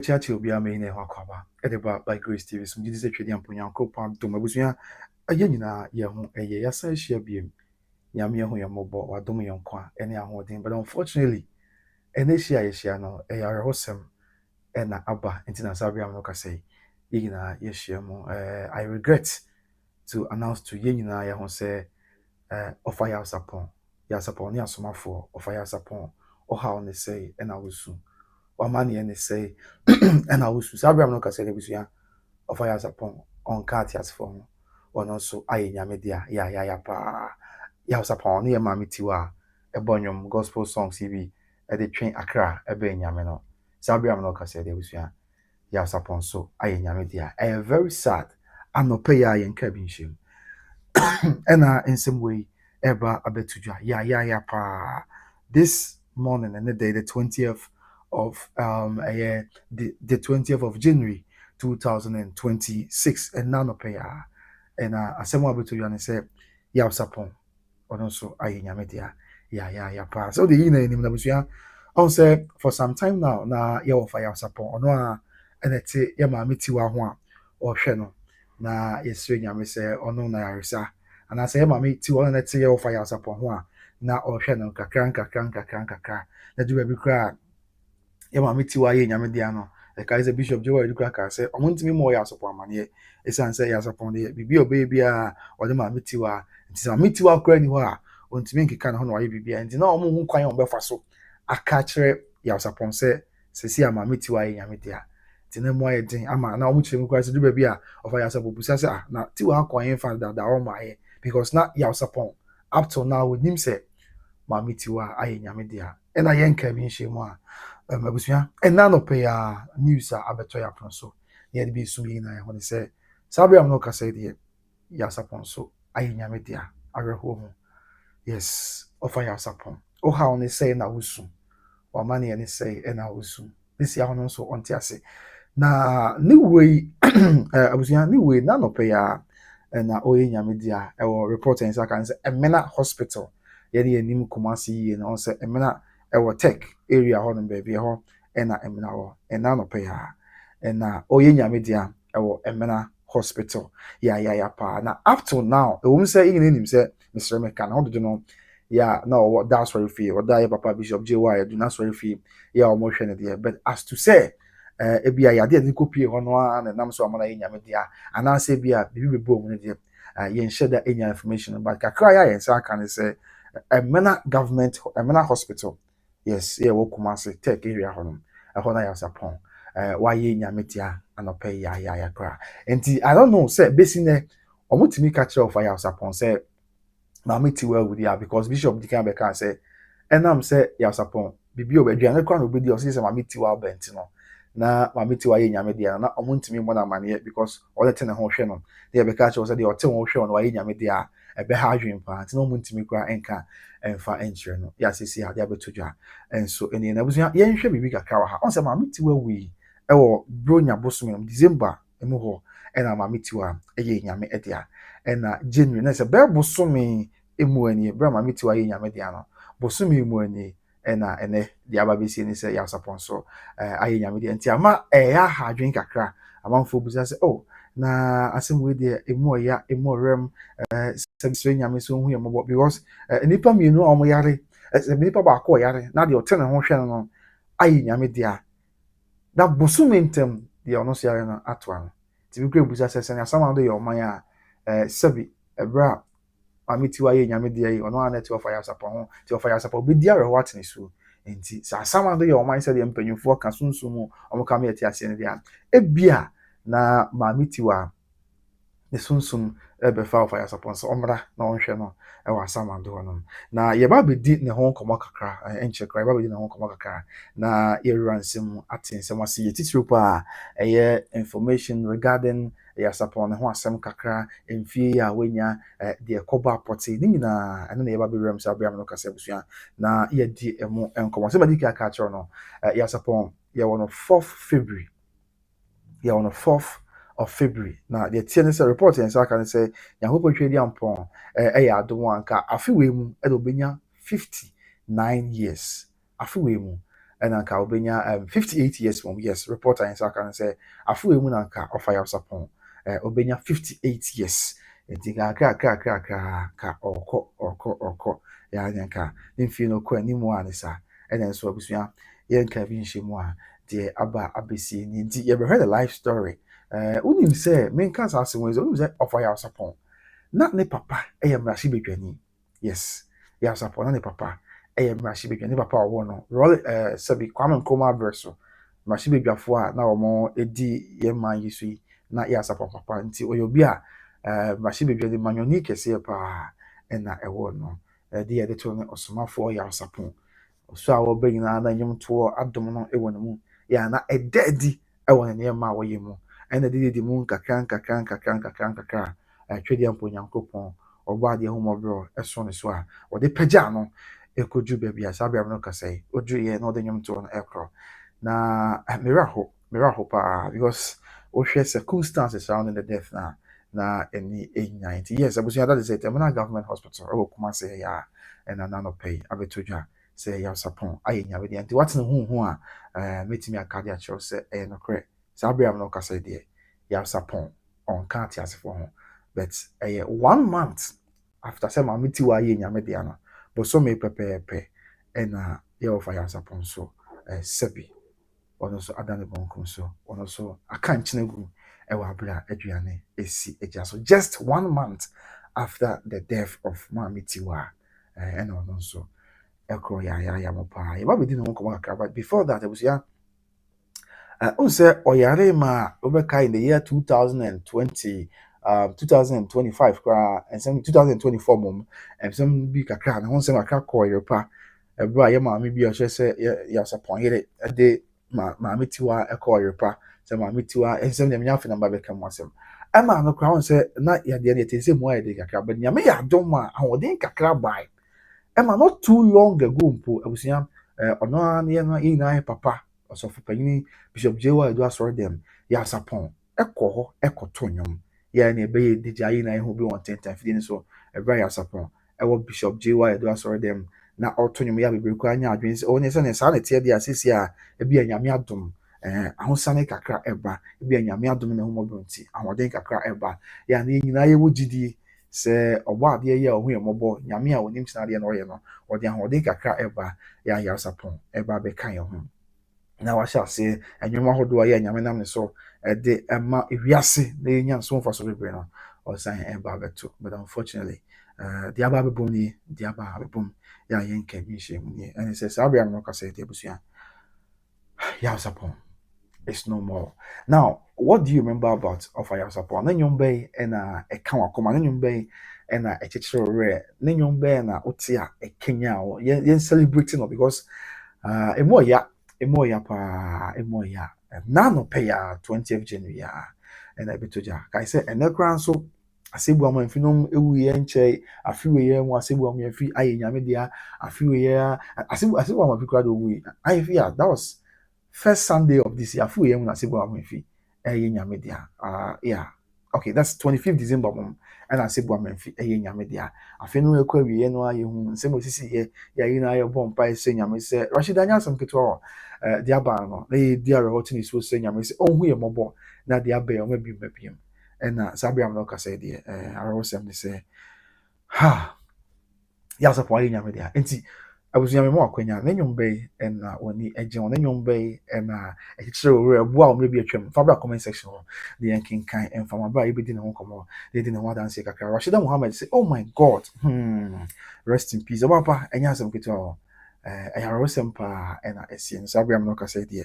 Chachi obi ama ine hwa kwaba edeba by Grace TV so gidi se twedi amponya nkropa dom abusua aye nyina ye ho eye yasa ahia biem nyame ye ho ye mobo wadom ye nkwa ene ahoden but unfortunately ene hia ye hia no yare hosem ena aba ntina sabia no kasai ye nyina ye hia mo I regret to announce to ye nyina ye ho say offer ya sapon ne asomafo offer ya sapon o how ne say ena wusu wamani ene say and I was Sabrina no kase lebusua of fire upon on Katias phone or also aye nyamedia ya pa ya was upon near mammy tiwa a bonyum gospel song CV at the train Accra a ben yameno Sabrina no kase lebusua ya was upon so aye nyamedia a very sad I'm no pay ya in cabin shim and in some way ever a betuja ya pa this morning and the day the 20th of the 20th of January 2026 and none of pay and asemo abetuja and say ya sapon or also aye nyamedia ya pa so the ina ni mnabusua on say for some time now na ya ofa ya sapon ono and it ya ma metiwa ho a o hwe no na yesre nyame say ono na yaresa and I say mama ti one na tie ofa ya sapon ho a na o hwe no kakra na du bi kra ya mama ti wa ye nyame dia no e kai say bishop Joel Edukra ka say omontimi mo ya sapon amane e san say ya sapon de bibi obe bia o de mama ti wa nti mama ti wa kra ni ho a ontimi nkeka na ho na wa ye bibia nti na omo hu kwan o be fa so aka kire ya sapon say sesi ama mama ti wa ye nyame dia tene mo aye din ama na omo kire mu kwa say du bia ofa ya sapon busa say na ti wa kwan fa da o ma ye because na ya sapon up till now with him say mama tiwa aye nyame dia e na yen ka bi nhemu a abusua e na no pay ya news a abeto ya pon so ye de bi sum yi na ho ne say sabi am no ka say de ya sapon so aye nyame dia areho mu yes ofa ya sapon o ha on say na wusu o ma ne say e na wusu this ya hono so on ti ase na ni we abusua ni we na no pay ya na oye nyame dia e wo report en kan say Emena hospital ye de anim Kumasi yi na on say Emena e wo tech area ho no baby ho e na Emena wo e na no pay ya e na oye nyame dia e wo Emena hospital ya pa na up to now e wo say yin nim say Mr. Meka na ho do no ya na wo that's where fee or that papa Bishop JY do not sorry fee ya o mo hwe ne dia but as to say ebia ya de kopie ho no a na nam so amana nyame dia ana se bia bibi bebo mu ne dia yen share enya information but kakra ya yen sa kan say Emena government Emena hospital yes yeah wo Kumasi tech area ho no ho na ya sapon why ye nyame dia anope ya kra enti I don't know say besine omutimi ka kire of ya sapon say na meti well with ya because Bishop Dikan be kan say enam say ya sapon bibi obaduane kwa no obedi o say meti well bent no na mameti wa ye nyame dia na omuntimi mo na mane because all the ten ho hwe no dey be ka che say dey o te ho hwe no wa ye nyame dia e be ha adwen pa nti no omuntimi kwa enka enfa enchire no ya sisi ade abetodwa enso eni na busu ye nhwe bibi kakra wa ha on say mameti wa wi e wo bronya bosom no December emu ho e na mameti wa ye nyame e dia e na January na say be bosom emu ani bra mameti wa ye nyame dia no bosom emu ani ena ene di ababesi ni say ya sapon so aye nyame de nti ama ya ha adwen kakra amanfo busa say oh na asem we de emu ya emu rem sebisre nyame so hu yemo because nipa mienu a omo yare nipa ba ko yare na de otene ho hwe no aye nyame de a da bosumentem de ono so yare no ato an ti bi kure busa say na asama do ye oman ya sebi ebra amiti wa ye nyame de yi ono aneti of fire sapon ho ti of fire sapon be dia reho atene so enti sa asama do ye oman se de mpanyufo ka sunsun mu omo ka me ati ase ne dia ebia na ma amiti wa ne sunsun be fa of fire sapon so omra na onhwe no e wa asama do no na ye ba be di ne ho komo kakra enche kra ye ba be di ne ho komo kakra na ye ransem atensem ase ye titiro pa eye information regarding ya sapon ho asem kakra emfie ya wenya de koba poti ni nyina ene na ye ba be rem sa bia no kasa busua na ye di emu enkomo se ba di ka chro no ya sapon ye wono 4th February ye wono 4th of February na the TNS report en sa kan say ya hopo twedi ampon ya adom anka afiwe mu e do benya 59 years afiwe mu and anka obenya 58 years from yes reporter in can say afu emu nanka of fire sapon obenya 58 years enti ka oko ya nyanka mfi no ko animu anisa and then so abusua yenka bi nhyimu a de aba abesi ni nti you ever heard a life story unim say menka sa asem unim say of fire sapon na ne papa mrashi bedwani yes ya sapon na ne papa mrashi bedwani papa owo no sabi Kwame Nkrumah verso mrashi bedwafo a na omo edi yeman yisu yi na ya sapon papa nti oyobi a mrashi bedwani manyoni kese pa na ewo no de ye de to ne osomafo ya sapon so a wo benyina na nyum to adom no ewo ne mu ya na edadi ewo ne ne ma wo yemu ena de mu nkakran twedi ampo nyankopon ogba de homobro eso ne so a ode pagya no ekoju baabi a sabia no kasai oju ye no de nyum to no ekro na miraho pa because o hwe circumstances surrounding the death na any 90 yes abusia that is it emana government hospital o kuma say ya and anano pay abetujwa say ya sapon aye nya we anti what ne hu a metimi akade a chew say no kre sabia no kasai de ya sapon on can't as for ho but 1 month after say mamiti wa ye nyame de ana but so me pepepe and ye of fire sapon so sebi ono so adane bonkum so ono so aka nchine gu ewa abra aduane esi eja so just 1 month after the death of mamiti wa and ono so ekro ya mopa ye ba bedi no nko aka but before that it was ya unse oyare ma obeka in the year 2020 2025 kra and some 2024 mom and some bi kakra na won se makra ko yepa ebra ye ma me bi o se ya sapon yere de ma metiwa e ko yepa se ma metiwa en sem dem nya fe na ba be kam wasem ama no kra won se na ya de te se mo ya de kakra but nya me ya dom a ahoden kakra bai ema not too long ago mpo abusia ono an ye na papa osofu panyin Bishop Jewa Edu asori dem ya sapon ekoho ekoto nwom ya na ebe ye dija yi na ehu bi won tenten fidi ni so ebra ya sapon ewo Bishop Jewa Edu asori dem na oto nwom ya bebre ko anya adwen se oni se ne sa na tie dia asisi a ebi anyame adom ahosane kakra eba ebi anyame adom na humo bronti ahoden kakra eba ya na nyina ye wogidi se ogbo ade ye ohu emobo nyame a onim tinade na oye no ode ahoden kakra eba ya sapon eba be kan ye ho na wa sha se enwuma hodo ya nyame nam ne so de ema ewiase na enya so mfa so bebre no o san eba beto but unfortunately the aba bebom ni the aba bebom ya yen ka bi she mu ni and say sabia no ka say te busia ya sapon it's no more now what do you remember about of ya sapon na nyombe na e kan wakoma na nyombe na e chichiro na nyombe na otia e kenya o yen celebrating because emoya pa emoya na no pay ya 20th January ya and I betoja kai say enekran so asebu amamfinom ewu ye nche afiwe ye mu asebu amamfi aye nyame dia afiwe ye asebu amamfi kra do wu aye fi ya that was first Sunday of this year afiwe ye mu asebu amamfi aye nyame dia yeah okay that's 25th December mom and asebu amamfi aye nyame dia afenu ekwa wiye no aye hu nsem osisi ye ya yi na aye bompa ese nyame se Rashida Nyasam ketwa dia ba no na dia rehotini so se nyame se onhu ye mobo na dia ba ye o mabim mabim na sabiam no ka say de arosem ni say ha ya support nyame dia enti abusunyame mo akwanya na nyombe na oni eje on nyombe na ekire owre bo a o mebi atwam fa bra comment section de yankinkan enfama bra ibedi ne ho komo de di ne ho dance kakra Rashida Muhammad say oh my god rest in peace papa enya asem keto arosem pa na esien sabiam no ka say de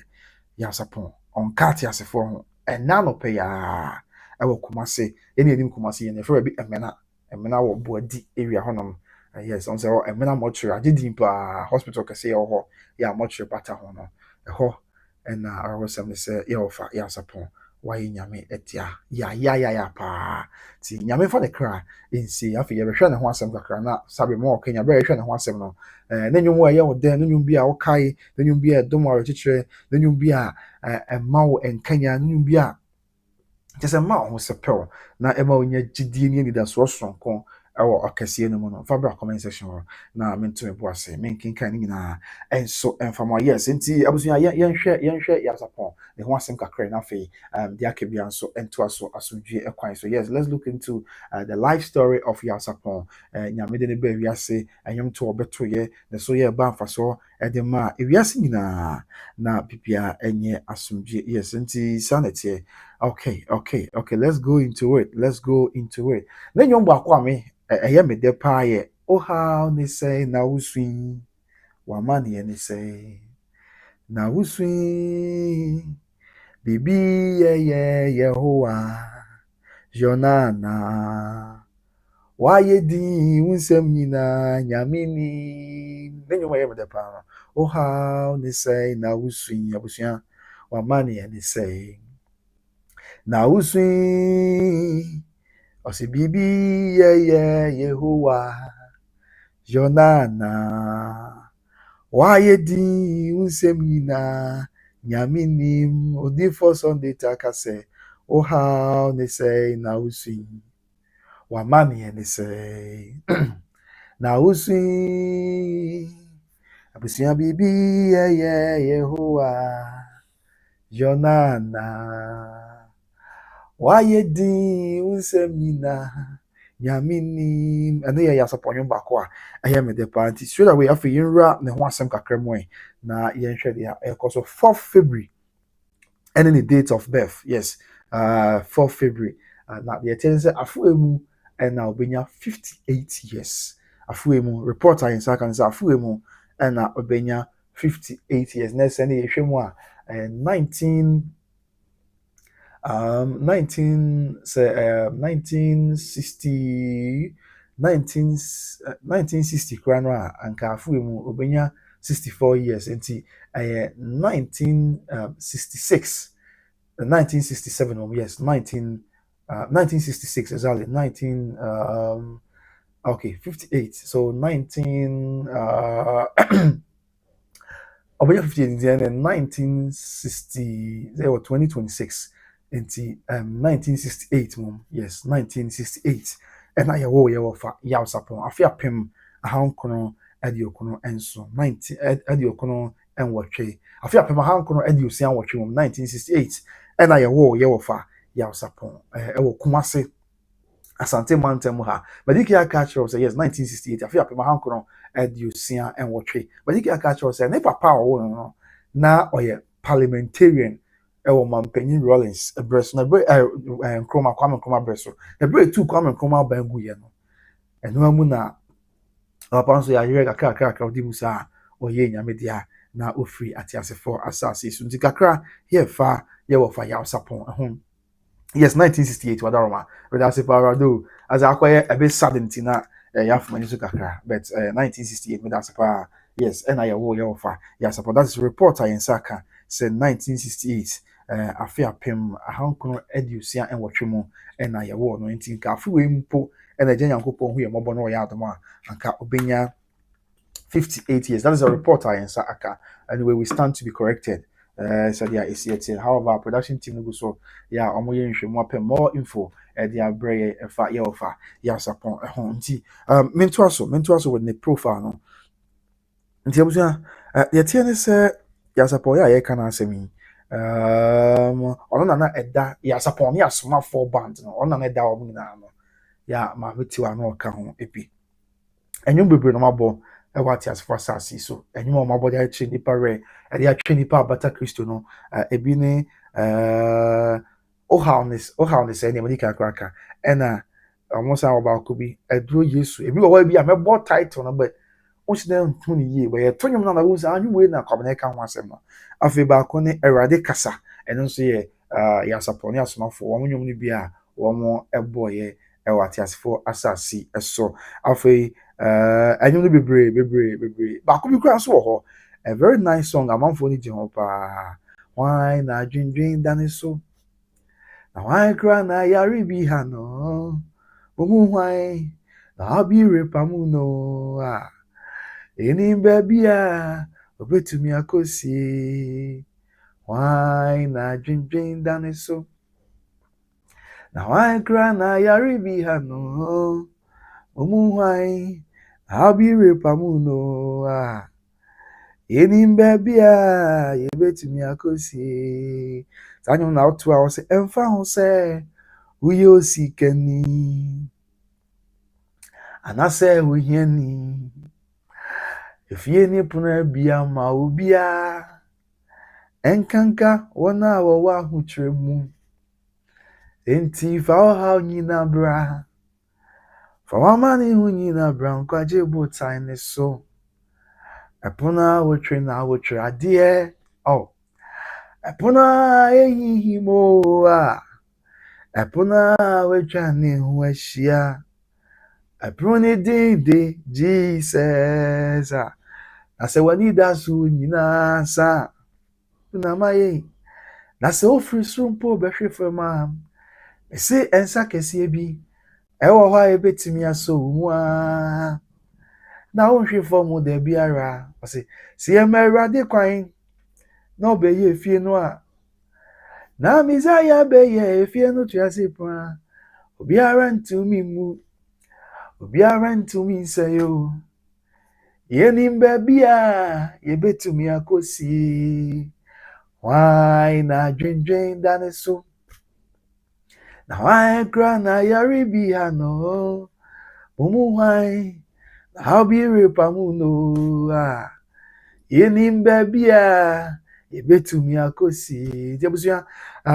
ya support on cat asefo ho na no pe ya ewo Kumasi eni edim Kumasi yen efra bi emena wo boadi area honom yes on say emena mortuary agedin pa hospital kase ye ho ya mortuary bata ho no ho na arosem say ye ofa ya sapon why nyame etia ya pa ti nyame fa de kra ensi afi ye behwe ne ho asem kakra na sabe mo Kenya be hwe ne ho asem no na nyum ye wo de na nyum bi a wo kai na nyum bi a domaro chichire na nyum bi a emawo enkanya na nyum bi a just a ma ho sepel na ema onya gidie ni da so sonko ɛwɔ ɔkɛseɛ no mu no fa bra comment section hɔ na mento me bo ase menkenkan ne nyinaa ɛnso ɛmfama yes nti abusua yɛnhwɛ Yabsapɔn ne ho asɛm kakra na afei de aka bia nso ɛntoa so asomdwie ɛkwan so yes let's look into the life story of Yabsapɔn nyame de ne ba wiase ɛnyom to ɔbɛtoyɛ ne so yɛ ba mfasoɔ ɛde ma ewiase nyinaa na bibia ɛnyɛ asomdwie yes nti sanity okay let's go into it na nyom baako a me ɛyɛ me de paa yɛ ohaw ne sɛ na wosui wama ne ne sɛ na wosui bibi yɛ Yehowa Jonana waye din unsem nyina nyame ni na nyom ɛyɛ me de paa ohaw ne sɛ na wosui abusua wama ne ne sɛ na wosui ɔsɛ bibi yɛ Yehowa Jonana waye din unsem nyina nyame nim odifo Sunday taka sɛ ohaw ne sɛ na wosui wama ne sɛ na wosui abusua bibi yɛ Yehowa Jonana waye din unsem nyina nyame nim ɛno yɛ Yabsapɔn nwom baako a ɛyɛ me de paa nti straight away afei yɛnwura ne ho asɛm kakra mu na yɛnhwɛ deɛ ɛkɔ so 4th February ɛne ne date of birth yes 4th February na deɛ ɛkyɛ ne sɛ afoa mu ɛna ɔbɛnya 58 years afoa mu report a yɛnsa ka ne sɛ afoa mu ɛna ɔbɛnya 58 years na ɛsɛ ne yɛhwɛ mu a 1960 kora no a anka afoa mu ɔbɛnya 64 years nti 1966 1967 yes 1966 exactly 58 so 19 ɔbɛnya 58 and 1960 there were 2026 nti 1968 yes 1968 ɛna yɛwɔ fa Yabsapɔn afi apem ahankono aduokono enso 90 aduokono enwɔtwe afi apem ahankono aduosia nwɔtwe 1968 ɛna yɛwɔ fa Yabsapɔn ɛwɔ Kumase Asante Mantam ha badiki aka kyerɛw sɛ yes 1968 afi apem ahankono aduosia enwɔtwe badiki aka kyerɛw sɛ ne papa a ɔwɔ no na ɔyɛ parliamentarian ɛwɔ Mampanyin Rawlings ɛbrɛ so na Nkrumah Kwame Nkrumah brɛ so ɛbrɛ tu Kwame Nkrumah ban gu yɛ no ɛno mu na papa nso yɛayerɛ kakra ɔde mu saa ɔyɛ nyame dia na ofiri atiasefo asase so nti kakra yɛfa yɛwɔ fa Yabsapɔn ɛho yes 1968 wadaroma whether say parado as akɔyɛ a bit sadden na yɛafoma ni so kakra but 1968 whether say yes ɛna yɛwɔ fa Yabsapɔn that is report a yɛnsa ka sɛ 1968 afi apem ahankono aduosia enwɔtwe mu ɛna yɛwɔ no nti nka afi wei mpo ɛna gye Nyankopɔn hu yɛ mmɔbɔ no ɔyɛ adom a anka ɔbɛnya 58 years that is a report a yɛnsa aka anyway we stand to be corrected so they are ACT. However, our production team go so yeah, omoye nhwemu apem more info they are brave efa ye ofa Yabsapɔn nti mento aso with the profile no nti abusua ye tie ne sɛ Yabsapɔn ya ye ka na asɛm yi ɔno na ɛda Yabsapɔn ne asomafo band no ɔno na ɛda ɔmo nyinaa no ya ma betiwa no ɔka ho ebi enwom bebre no mabɔ ɛwɔ atiasefo asase so enwom ɔmo abɔ de akye nipa rɛ ɛde atwe nipa abata Kristo no ebi ne ohaw ne sɛ ne madi kakraka ɛna ɔmo sa ɔbaako bi ɛduro Yesu ebi wɔ hɔ bi a mɛbɔ title no but once then ntu ne yie bɛyɛ to nwom na wo sa anwu we na kwabena ka ho asɛm no afei baako ne Awurade kasa ɛno nso yɛ Yabsapɔn ne asomafo wɔn nwom no bi a wɔn ɛbɔɔyɛ ɛwɔ atiasefo asase ɛso afei ɛnwom no bebree baako bi kura nso wɔ hɔ a very nice song amanfo ni gye ho pa why na dwendwen dane so na why kura na yare bi ha no bomu why na abi repamu no eni baby a obetumi akosie why na dwendwen dane so na why kura na yare bi ha no Omuhai, Abire Pamuno, Enim Babia, ye bet me a cosi. Sanyo now 2 hours, and found say, we all see Kenny. And I say, we hear ni. If ye ni puna bia maubia, enkanka, 1 hour, who tremu. Enti fa how nyina bra. Fa wamani hu nyina bra, nkwaje botai ne so. Epuna wotwe na wotwe ade oh epuna ehihimo epuna wotwa ne hu ahia epuna de Jesus na se wani da so nyina sa na maye na se ofri sumpo behwe fama se ensa kese bi ewo ho ebetimi aso mu a na ohwe fomu de biara ose se emerade kwan no be ye fie no a na mizaya be ye fie no tuase pa obiara ntumi mu obiara ntumi sayo ye nimba bia ye betumi akosi why na dwendwen dane so na why kra na yari bi ano mumu why na how be repamu no ye nimba bia ebetumi akosi diabusia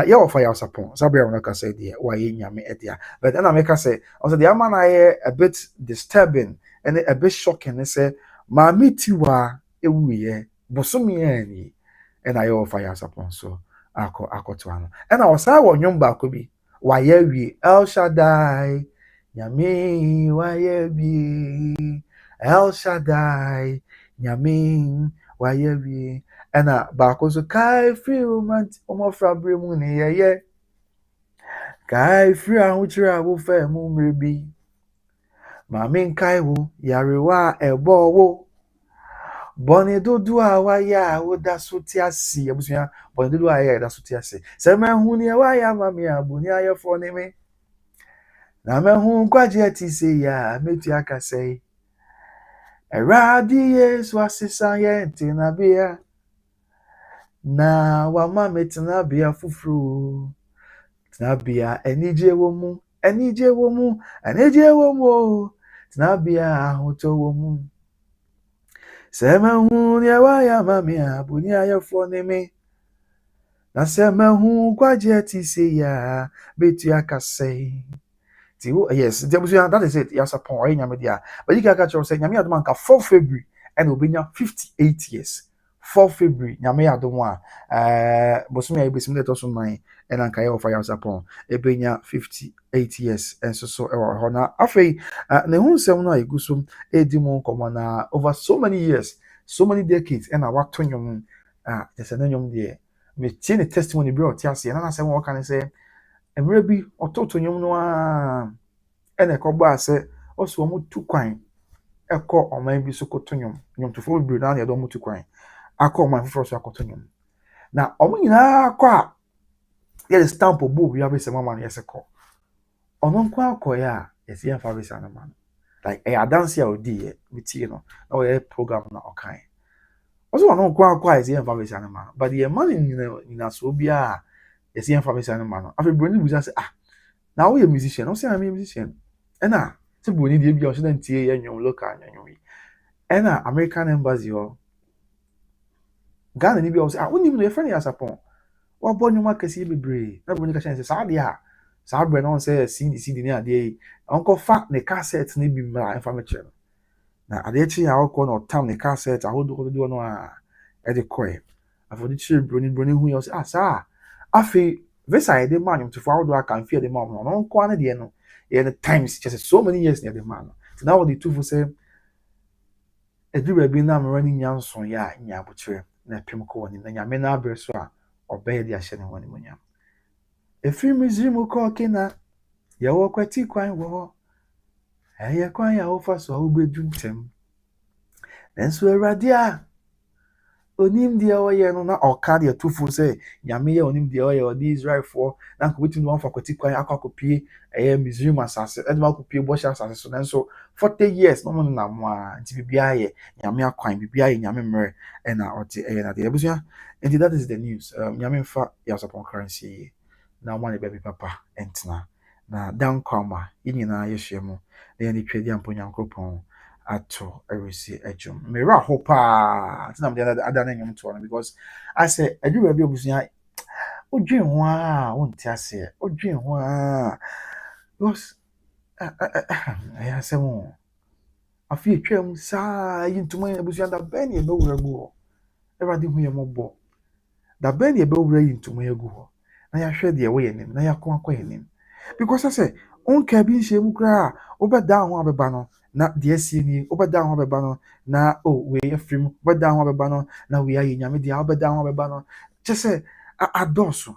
ya ofa ya sapon sabia wona ka say dia wa ye nyame edia but na make say also the man I a bit disturbing and a bit shocking say ma metiwa ewuye bosomi ani and I ofa ya sapon so akoto ano and I was say wo nwom ba ko bi wa ye wi El Shaddai nyame wa ye bi El Shaddai nyame wa ye bi ena baako so kai free romant omofra bremu ne yeye kai free ahuchira wo fa mu mrebi maame kai wo yarewa ebo wo boni dodo a wa ya wo da so ti ase abusuya boni dodo a ya da so ti ase se ma hu ne wa ya mame abuni ayefo ne me na ma hu kwaje ati se ya metu aka sei eradi yesu asesa ye ntina bia na wama metina bia fufuru tina bia enije wo mu tina bia ahoto wo mu sema hu ne wa ya mame abuni ayefo ne me na sema hu kwaje ti se ya betu akasei ti yes that is it yes upon nyame dia but you can catch us say nyame adom anka 4 February and obenya 58 years 4 February nyame adom a bosome ayi besim leto so man and anka ye ofa ya sapon ebenya 58 years and so ho na afei ne hu nsem no aiguso edimu komo na over so many years so many decades and awato nyom just na nyom de me tie ne testimony bro tiase na na se won kan say emre bi ototo nyom no ene ko ase oso mu tu kwan eko oman bi so koto nyom to fo bi na ya do mu tu kwan akọ oman fo so akoto nyom na omo nyina akọ a ye stamp obo bi abese mama no yese ko ono nko akọ ya yesi ya fa bese na man like dance ya odi ye biti no na we program na okan oso ono nko akọ yesi ya fa bese na man but the man nyina so bia yesi ya fa bese na man afi broni buza say na we musician no say I'm a musician ena se boni die bia o se dan tie ya nyom local nyom yi ena American embassy ho Ghana ni bia o se woni no ye friend ya sapon wa bo nyom akasi bebre na boni ka chance sa dia sa bre no say CD ni ade onko fa ne cassette ni bi mra information na ade chi ya okọ no tam ne cassette ahodo no e de koe afodi chi broni hu yo say sa afi vesa de man nyom to for ahodo aka mfie de man no onko ane de no the times just so many years near the man. So now the two for say a do be na running yan son ya nya butre na pem ko woni na nyame na abre so a obey the ahye ne woni munya. Efi muzimu ko kina ya wo kwati kwan wo eye kwan ya wo fa so wo bedu ntem. Nenso awrade a onim deɛ ɔyɛ no na ɔka deɛ tufo sɛ nyame yɛ onim deɛ ɔyɛ ɔde Israelfoɔ na nka wetumi wɔn fa kɔti kwan akɔ akɔpie ɛyɛ Misraim asase ɛde akɔpie bɔhyɛ asase so nanso 40 years na ɔmo nam a nti biribiara yɛ nyame akwan biribiara yɛ nyame mmerɛ ɛna ɔte ɛyɛ na deɛ abusua nti that is the news nyame mfa Yarsapon currency yie na ɔmo ne baabi papa ɛntena na dan kwama yɛn nyinaa yɛhyia mu na yɛn de twɛdi ampo nyankopɔn ato ɛresi adwum mmerɛ ho paa nti na mede ada na nnwom toɔ no because asɛ adwuma bi abusua odwen ho a wonte aseɛ odwen ho a because ɛyɛ asɛm o afi atwam saa yi ntoma abusua da bɛn ne ɛbɛwura gu hɔ ɛwurade hu yɛ mmɔbɔ da bɛn ne ɛbɛwura yi ntoma yɛ gu hɔ na yɛahwɛ deɛ wɔyɛ nim na yɛako akɔ yɛ nim because sɛ onka bi nhyɛ mu koraa wobɛda ho abɛba no na deɛ sie ni wobɛda ho abɛba no na wei afiri mu wobɛda ho abɛba no na wei ayɛ nyame deɛ wobɛda ho abɛba no kyɛ sɛ adɔɔso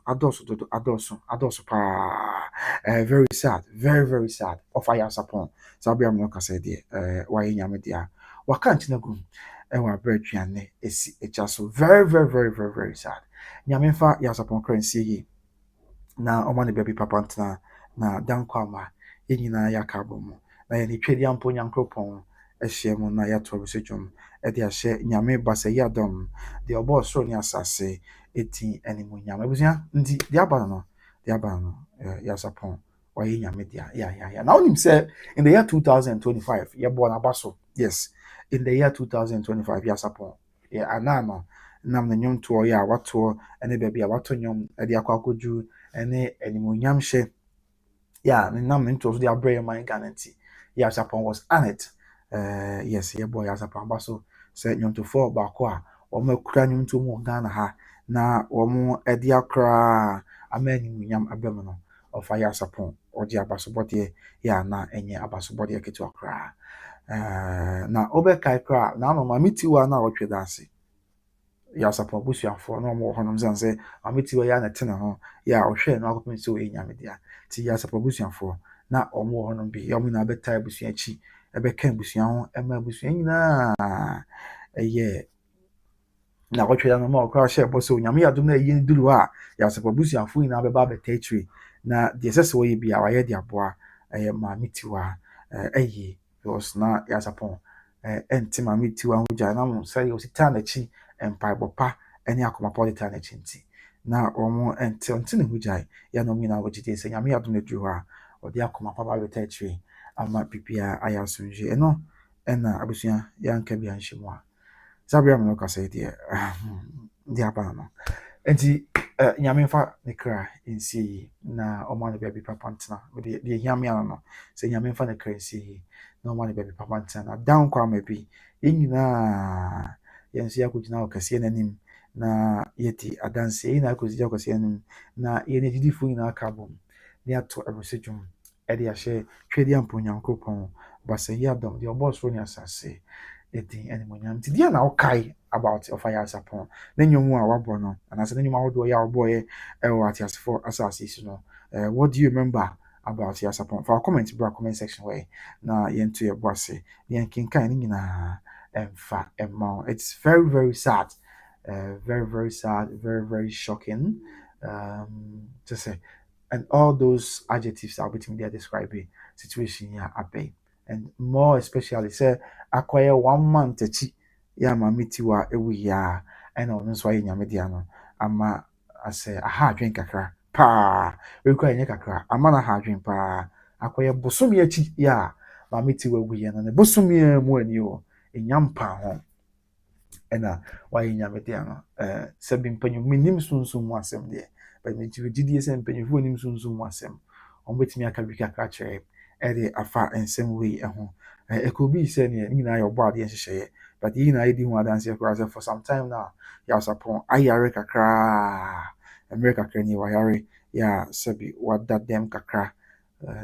paa very sad very sad ɔfa Yarsapon saa bere a mo kasa deɛ wayɛ nyame deɛ waka nkyena gu ɛwɔ abere aduane esi ekya so very sad nyame mfa Yarsapon currency yi na ɔma ne baabi papa ntena na danko ama yɛn nyinaa yɛaka abɔ mu na yɛne twɛdi ampo nyankopɔn ahyia mu na yɛato abɛsɛ dwom ɛde ahyɛ nyame basa yi adɔm deɛ ɔbɔɔ soro ne asase ɛti animuonyam abusua nti deɛ aba no Yarsapon wayɛ nyame deɛ ya na wonim sɛ in the year 2025 yɛbɔɔ n'aba so yes in the year 2025 Yarsapon anaa no nam ne nnwom toɔ yɛ a watoɔ ɛne baabi a wato nnwom ɛde akɔ akɔdwu ɛne animuonyam hyɛ ne nam ne ntoɔ so de abrɛ yɛ man Ghana nti Yarsapon was on it yes yɛbɔɔ Yarsapon aba so sɛ nnwomtofoɔ baako a wɔn akura nnwomto mu wɔ Ghana ha na wɔn ɛde akora ama animuonyam abɛm no ɔfa Yarsapon ɔde abasobɔdeɛ yɛ na ɛnyɛ abasobɔdeɛ ketewa koraa na ɔbɛkae koraa na ano maame tiwa na ɔtwe daase Yarsapon busuafoɔ na wɔn wɔ hɔnom sɛ maame tiwa yɛ na te ne ho yɛ a ɔhwɛ no akɔpem sɛ ɔyɛ nyame deɛ ti Yarsapon busuafoɔ na wɔn wɔ hɔnom bi wɔn nyinaa bɛtaa abusua akyi ɛbɛka abusua ho ɛma abusua nyinaa ɛyɛ na wɔtwe da no ma ɔkora hyɛ bɔ sɛ nyame yɛadom na ɛyɛ duru a Yarsapon busuafoɔ nyinaa bɛba abɛta akyire na deɛ ɛsɛ sɛ wɔyɛ bia wayɛ de aboa ɛyɛ maame tiwa ɛyɛ because na Yarsapon ɛnte maame tiwa ho gya na mo sɛ ɔsitaa n'akyi mpaebɔ pa ɛne akoma pa ɔde taa n'akyi nti na wɔn ɛnte ne ho gya yɛ na wɔn nyinaa wɔgye die sɛ nyame yɛadom na duru hɔ a ɔde akoma pa ba abɛta akyire ama bibia ayɛ asomdwe ɛno ɛna abusua yɛanka bi anhyɛ mu a Zabria mo kasa deɛ deɛ aba no nti nyame mfa ne kra nsie yi na ɔma ne baabi papa ntena deɛ hiame ano no sɛ nyame mfa ne kra nsie yi na ɔma ne baabi papa ntena na dan kwa ma bi yɛn nyinaa yɛn nso yɛakɔgyina wɔ kɛseɛ n'anim na yɛdi adanseɛ yɛn nyinaa akɔgyina wɔ kɛseɛ n'anim na yɛn agyidifoɔ nyinaa aka abɔ mu na yɛato abɛsɛ dwom ɛde ahyɛ twɛdi ampo nyankopɔn basa yi adɔm deɛ ɔbɔɔ soro ne asase ɛdin animuonyam nti deɛ na wokae about ɔfa Yarsapon na nnwom a wabɔ no anaasɛ na nnwom ahodoɔ yɛ a wɔbɔɔyɛ ɛwɔ ateasefoɔ asase so no what do you remember about Yarsapon fa comment bra comment section wɔ na yɛnto yɛbɔ ase yɛnkenkan ne nyinaa ɛmfa ɛma it's very sad very sad very shocking to say and all those adjectives I'll be there describing situation here abe and more especially say acquire 1 month achi ya maame tiwa ewu ya ɛna ɔno nso ayɛ nyame dia no ama asɛ aha adwen kakra pa we kwa nyɛ kakra ama na ha adwen pa akɔyɛ bosomi achi ya maame tiwa ewu ya no ne bosomi mu ani o enyam pa ho ɛna wayɛ nyame dia no sɛ bi mpanyu minim sunsun mu asɛm deɛ but me gidie sɛ mpanyufo nim sunsun mu asɛm ɔmo betumi aka bi kakra kyerɛ ɛde afa nsɛm wei ɛho ekobi sɛ ne nyinaa yɛ ɔbɔ adeɛ nhyehyɛeɛ but yi nyinaa yɛdi ho adanseɛ koraa sɛ for some time now Yarsapon ayare kakra mmerɛ kakra ni wayare yɛ sɛbi wada dɛm kakra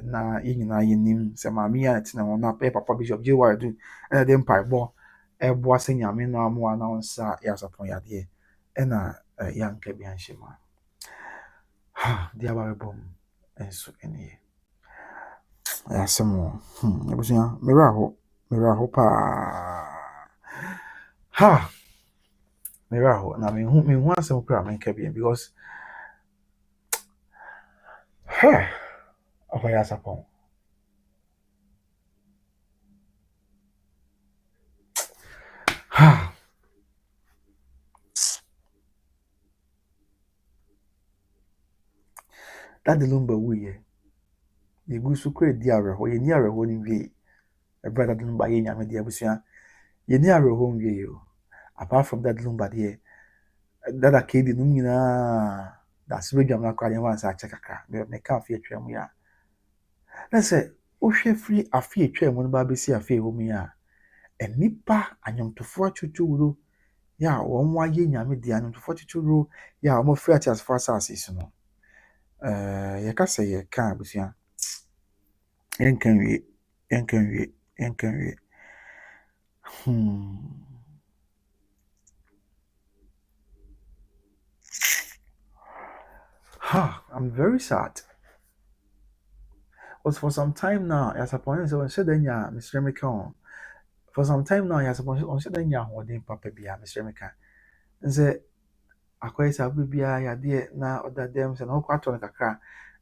na yi nyinaa yɛnim sɛ maame yɛ tena hɔ na papa Bishop J. Wadu ɛna de mpaebɔ ɛboa sɛ nyame no amoa na nsa Yarsapon yadeɛ ɛna yɛanka bi anhyɛ mu deɛ aba bɛbɔ mu nso ɛne asɛm abusua mmerɛ aho paa Meraho na me hu asem kura me nka bien because okoya sapon ha that the lumba wuye ye gu so kura di awerho ye ni awerho ni wie e brother the lumba ye nyame de abusua ye ni awerho wie yo apart from that lumba de that akedi no nyina da se bedwam na kwa ye wan sa chekaka me ka afie twam ya na se wohwe free afie twam no ba besi afie wo mu ya enipa anyomtofo achuchuwuro ya wɔn ayɛ nyame de anyomtofo achuchuwuro ya wɔn free at as far as no yɛka sɛ yɛka abusua yɛnka nwie yɛnka nwie I'm very sad because for some time now yɛasapɔn sɛ wɔnhyɛ da nya mesrɛ meka ho for some time now yɛasapɔn sɛ wɔnhyɛ da nya ahoɔden papa bia mesrɛ meka nsɛ akɔyɛ sɛ abere biara yadeɛ na ɔda dɛm sɛ na wokɔ atɔ no kakra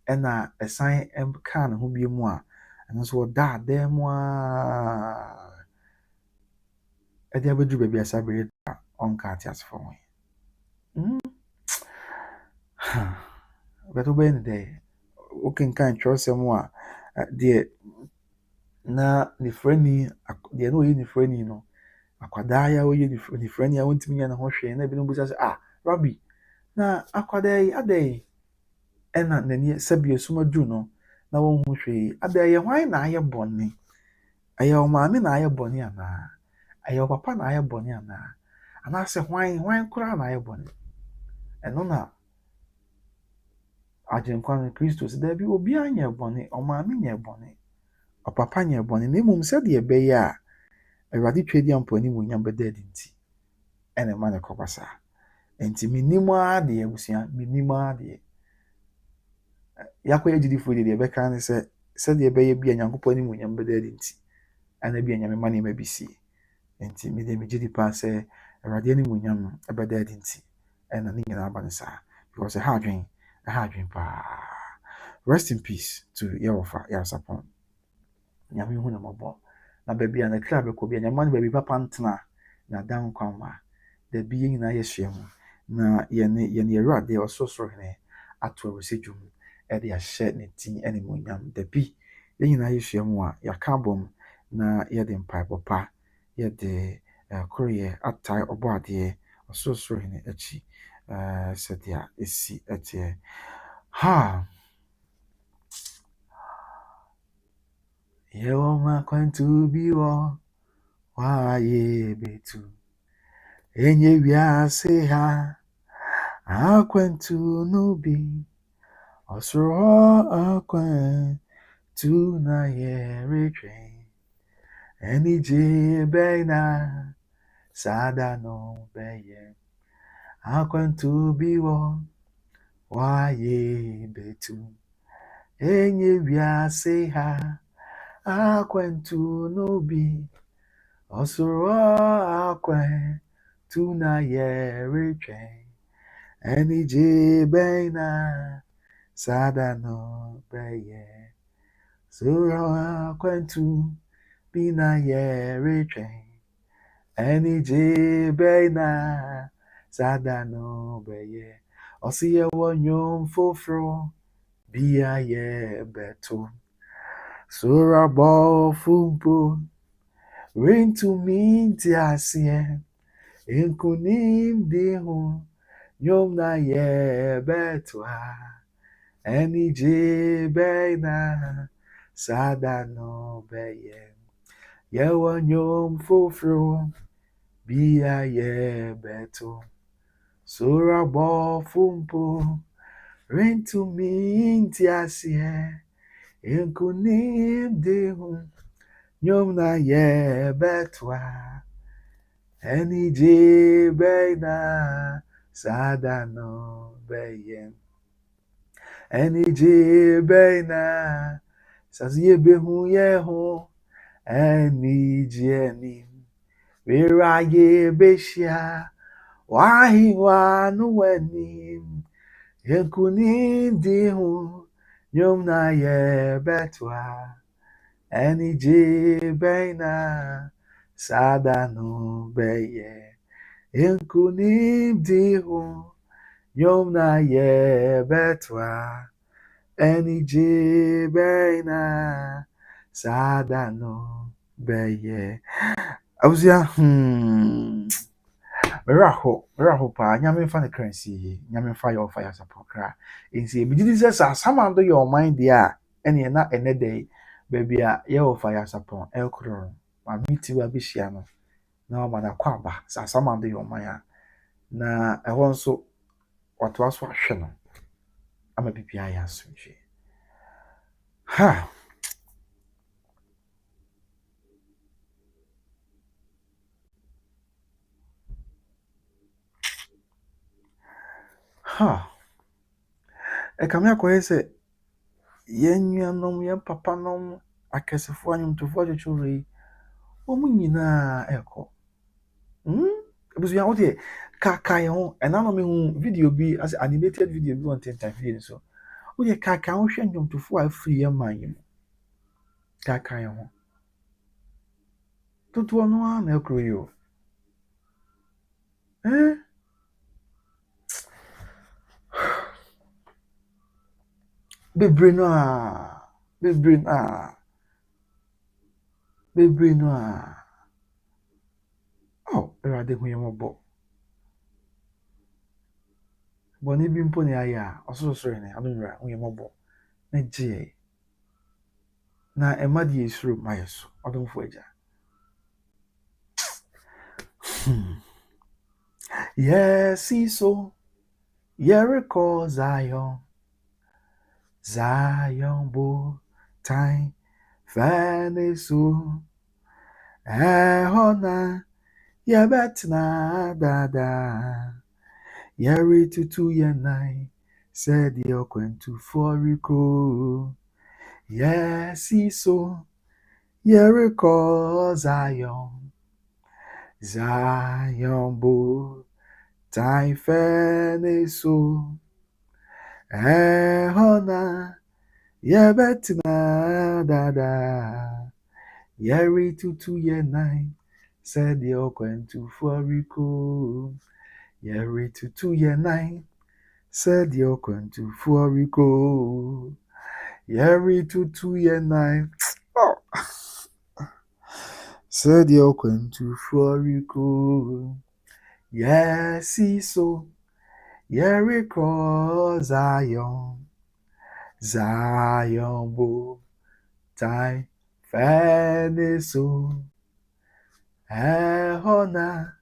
ɛna ɛsan kaa ne ho bie mu a ɛno nso ɔda dɛm mu a ɛde abɛduru baabi a saa bere a ɔnka ate asefoɔ ho bɛtɛ wobɛyɛ ne dɛ wokenkan twerɛsɛm a deɛ na nifrani deɛ na ɔyɛ nifrani no akwadaa yi a ɔyɛ nifrani a wɔntumi nyɛ ne ho hwee na ebinom bisa sɛ rabi na akwadaa yi adɛn ɛna n'ani sɛbi esum aduru no na wɔn ho hwee adɛn yɛ hwan na ayɛ bɔne ɛyɛ ɔmaame na ayɛ bɔne anaa ɛyɛ ɔpapa na ayɛ bɔne anaa anaasɛ hwan koraa na ayɛ bɔne ɛno na agyenkwa no kristo sɛ daabi obiara nyɛ bɔne ɔmaame nyɛ bɔne ɔpapa nyɛ bɔne na mmom sɛdeɛ ɛbɛyɛ a awurade twɛdi a mpo animuonyam bɛda adi nti ɛna ɛma ne kɔba saa nti menim adeɛ abusua menim adeɛ yɛakɔyɛ gyidifoɔ deɛ ɛbɛka ne sɛ sɛdeɛ ɛbɛyɛ bi a nyankopɔn animuonyam bɛda adi nti ɛna bi a nyame ma nneɛma bi sie nti mede megye di paa sɛ awurade animuonyam no ɛbɛda adi nti ɛna ne nyinaa ba ne saa because ɛha adwen paa rest in peace to yɛwɔfa yɛasapɔn nyame hu ne mmɔbɔ na baabi a ne kra bɛkɔ bi a nyama no baabi papa ntena na da nkwa ma da bi yɛn nyinaa yɛhyia mu na yɛne awurade a ɔsorosoro hene ato awurɛsɛ dwom ɛde ahyɛ ne tin ɛne mmonyam da bi yɛn nyinaa yɛhyia mu a yɛaka abom na yɛde mpaebɔ pa yɛde koroyɛ atae ɔbɔ adeɛ ɔsorosoro hene akyi sɛdeɛ ɛsi ɛteɛ yɛwɔ ma kwantu bi wɔ waayɛ betu enye wiase ha akwantu no bi ɔsoro akwantu na yɛretwɛn anigye bɛn na saa da no bɛyɛ akwantu bi wɔ waayɛ betu enye wiase ha akwantu no bi ɔsoro akwantu na yɛretwɛn anigye bɛn na saa da no bɛyɛ soro akwantu bi na yɛretwɛn anigye bɛn na saa da no bɛyɛ ɔse yɛwɔ nnwom foforɔ bi a yɛbɛto soro abɔfo mpo rentumi nte aseɛ nkonimdi ho nnwom na yɛbɛto anigye bɛn na saa da no bɛyɛ yɛwɔ nnwom foforɔ bi a yɛbɛto soro abɔfo mpo rentumi nte aseɛ nkonimdi ho nnwom na yɛbɛto anigye bɛn na saa da no bɛyɛ anigye bɛn na saa so yɛbɛhu yɛn ho anigye anim wera yɛbɛhyia Wahi wanu wenim yenkuni dihu nyom na ye betwa eni je beina sadanu beye yenkuni dihu nyom na ye betwa eni je beina sadanu beye Abusua Meraho pa nyame fa ne currency nyame fa your fire support kra nsi bi didi sɛ sa sama do your mind dia ɛne na ɛnɛ day baby a ye wo fire support elkro ma miti wa bi hia no na ma na kwa aba sa sama do your mind a na ɛhɔ nso wato aso ahwɛ no ama bibia ya asomdwe ha ha ɛkame akɔyɛ sɛ yɛn nuanom yɛn papa nom akɛsefo anyomtofo atwetwe yi wɔn nyinaa ɛkɔ Abusua wo de kaka ho ɛna no me hu video bi as animated video bi on Tinta video so wo de kaka ho hwɛ anyomtofo a free yɛn man yi mu kaka ho toto no a na ɛkoro yi o bebre no a oh erade hu yɛn mɔbɔ bɔne bi mpo ne ayɛ a ɔsorosoro ne adomra hu yɛn mɔbɔ na gye na ɛma de yɛsuro ma yɛ so ɔdomfo agya yes so Jericho Zion bo time fanesu ehona yebetna dada yeri tutu yenai said yokwent for Rico yes so Jericho Zion bo time fanesu ehona yebetna dada yeri tutu yenai said yokwent for Rico yeri tutu yenai said yokwent for Rico yeri tutu yenai oh said yokwent for Rico yes so Jericho Zion bo time faneso ehona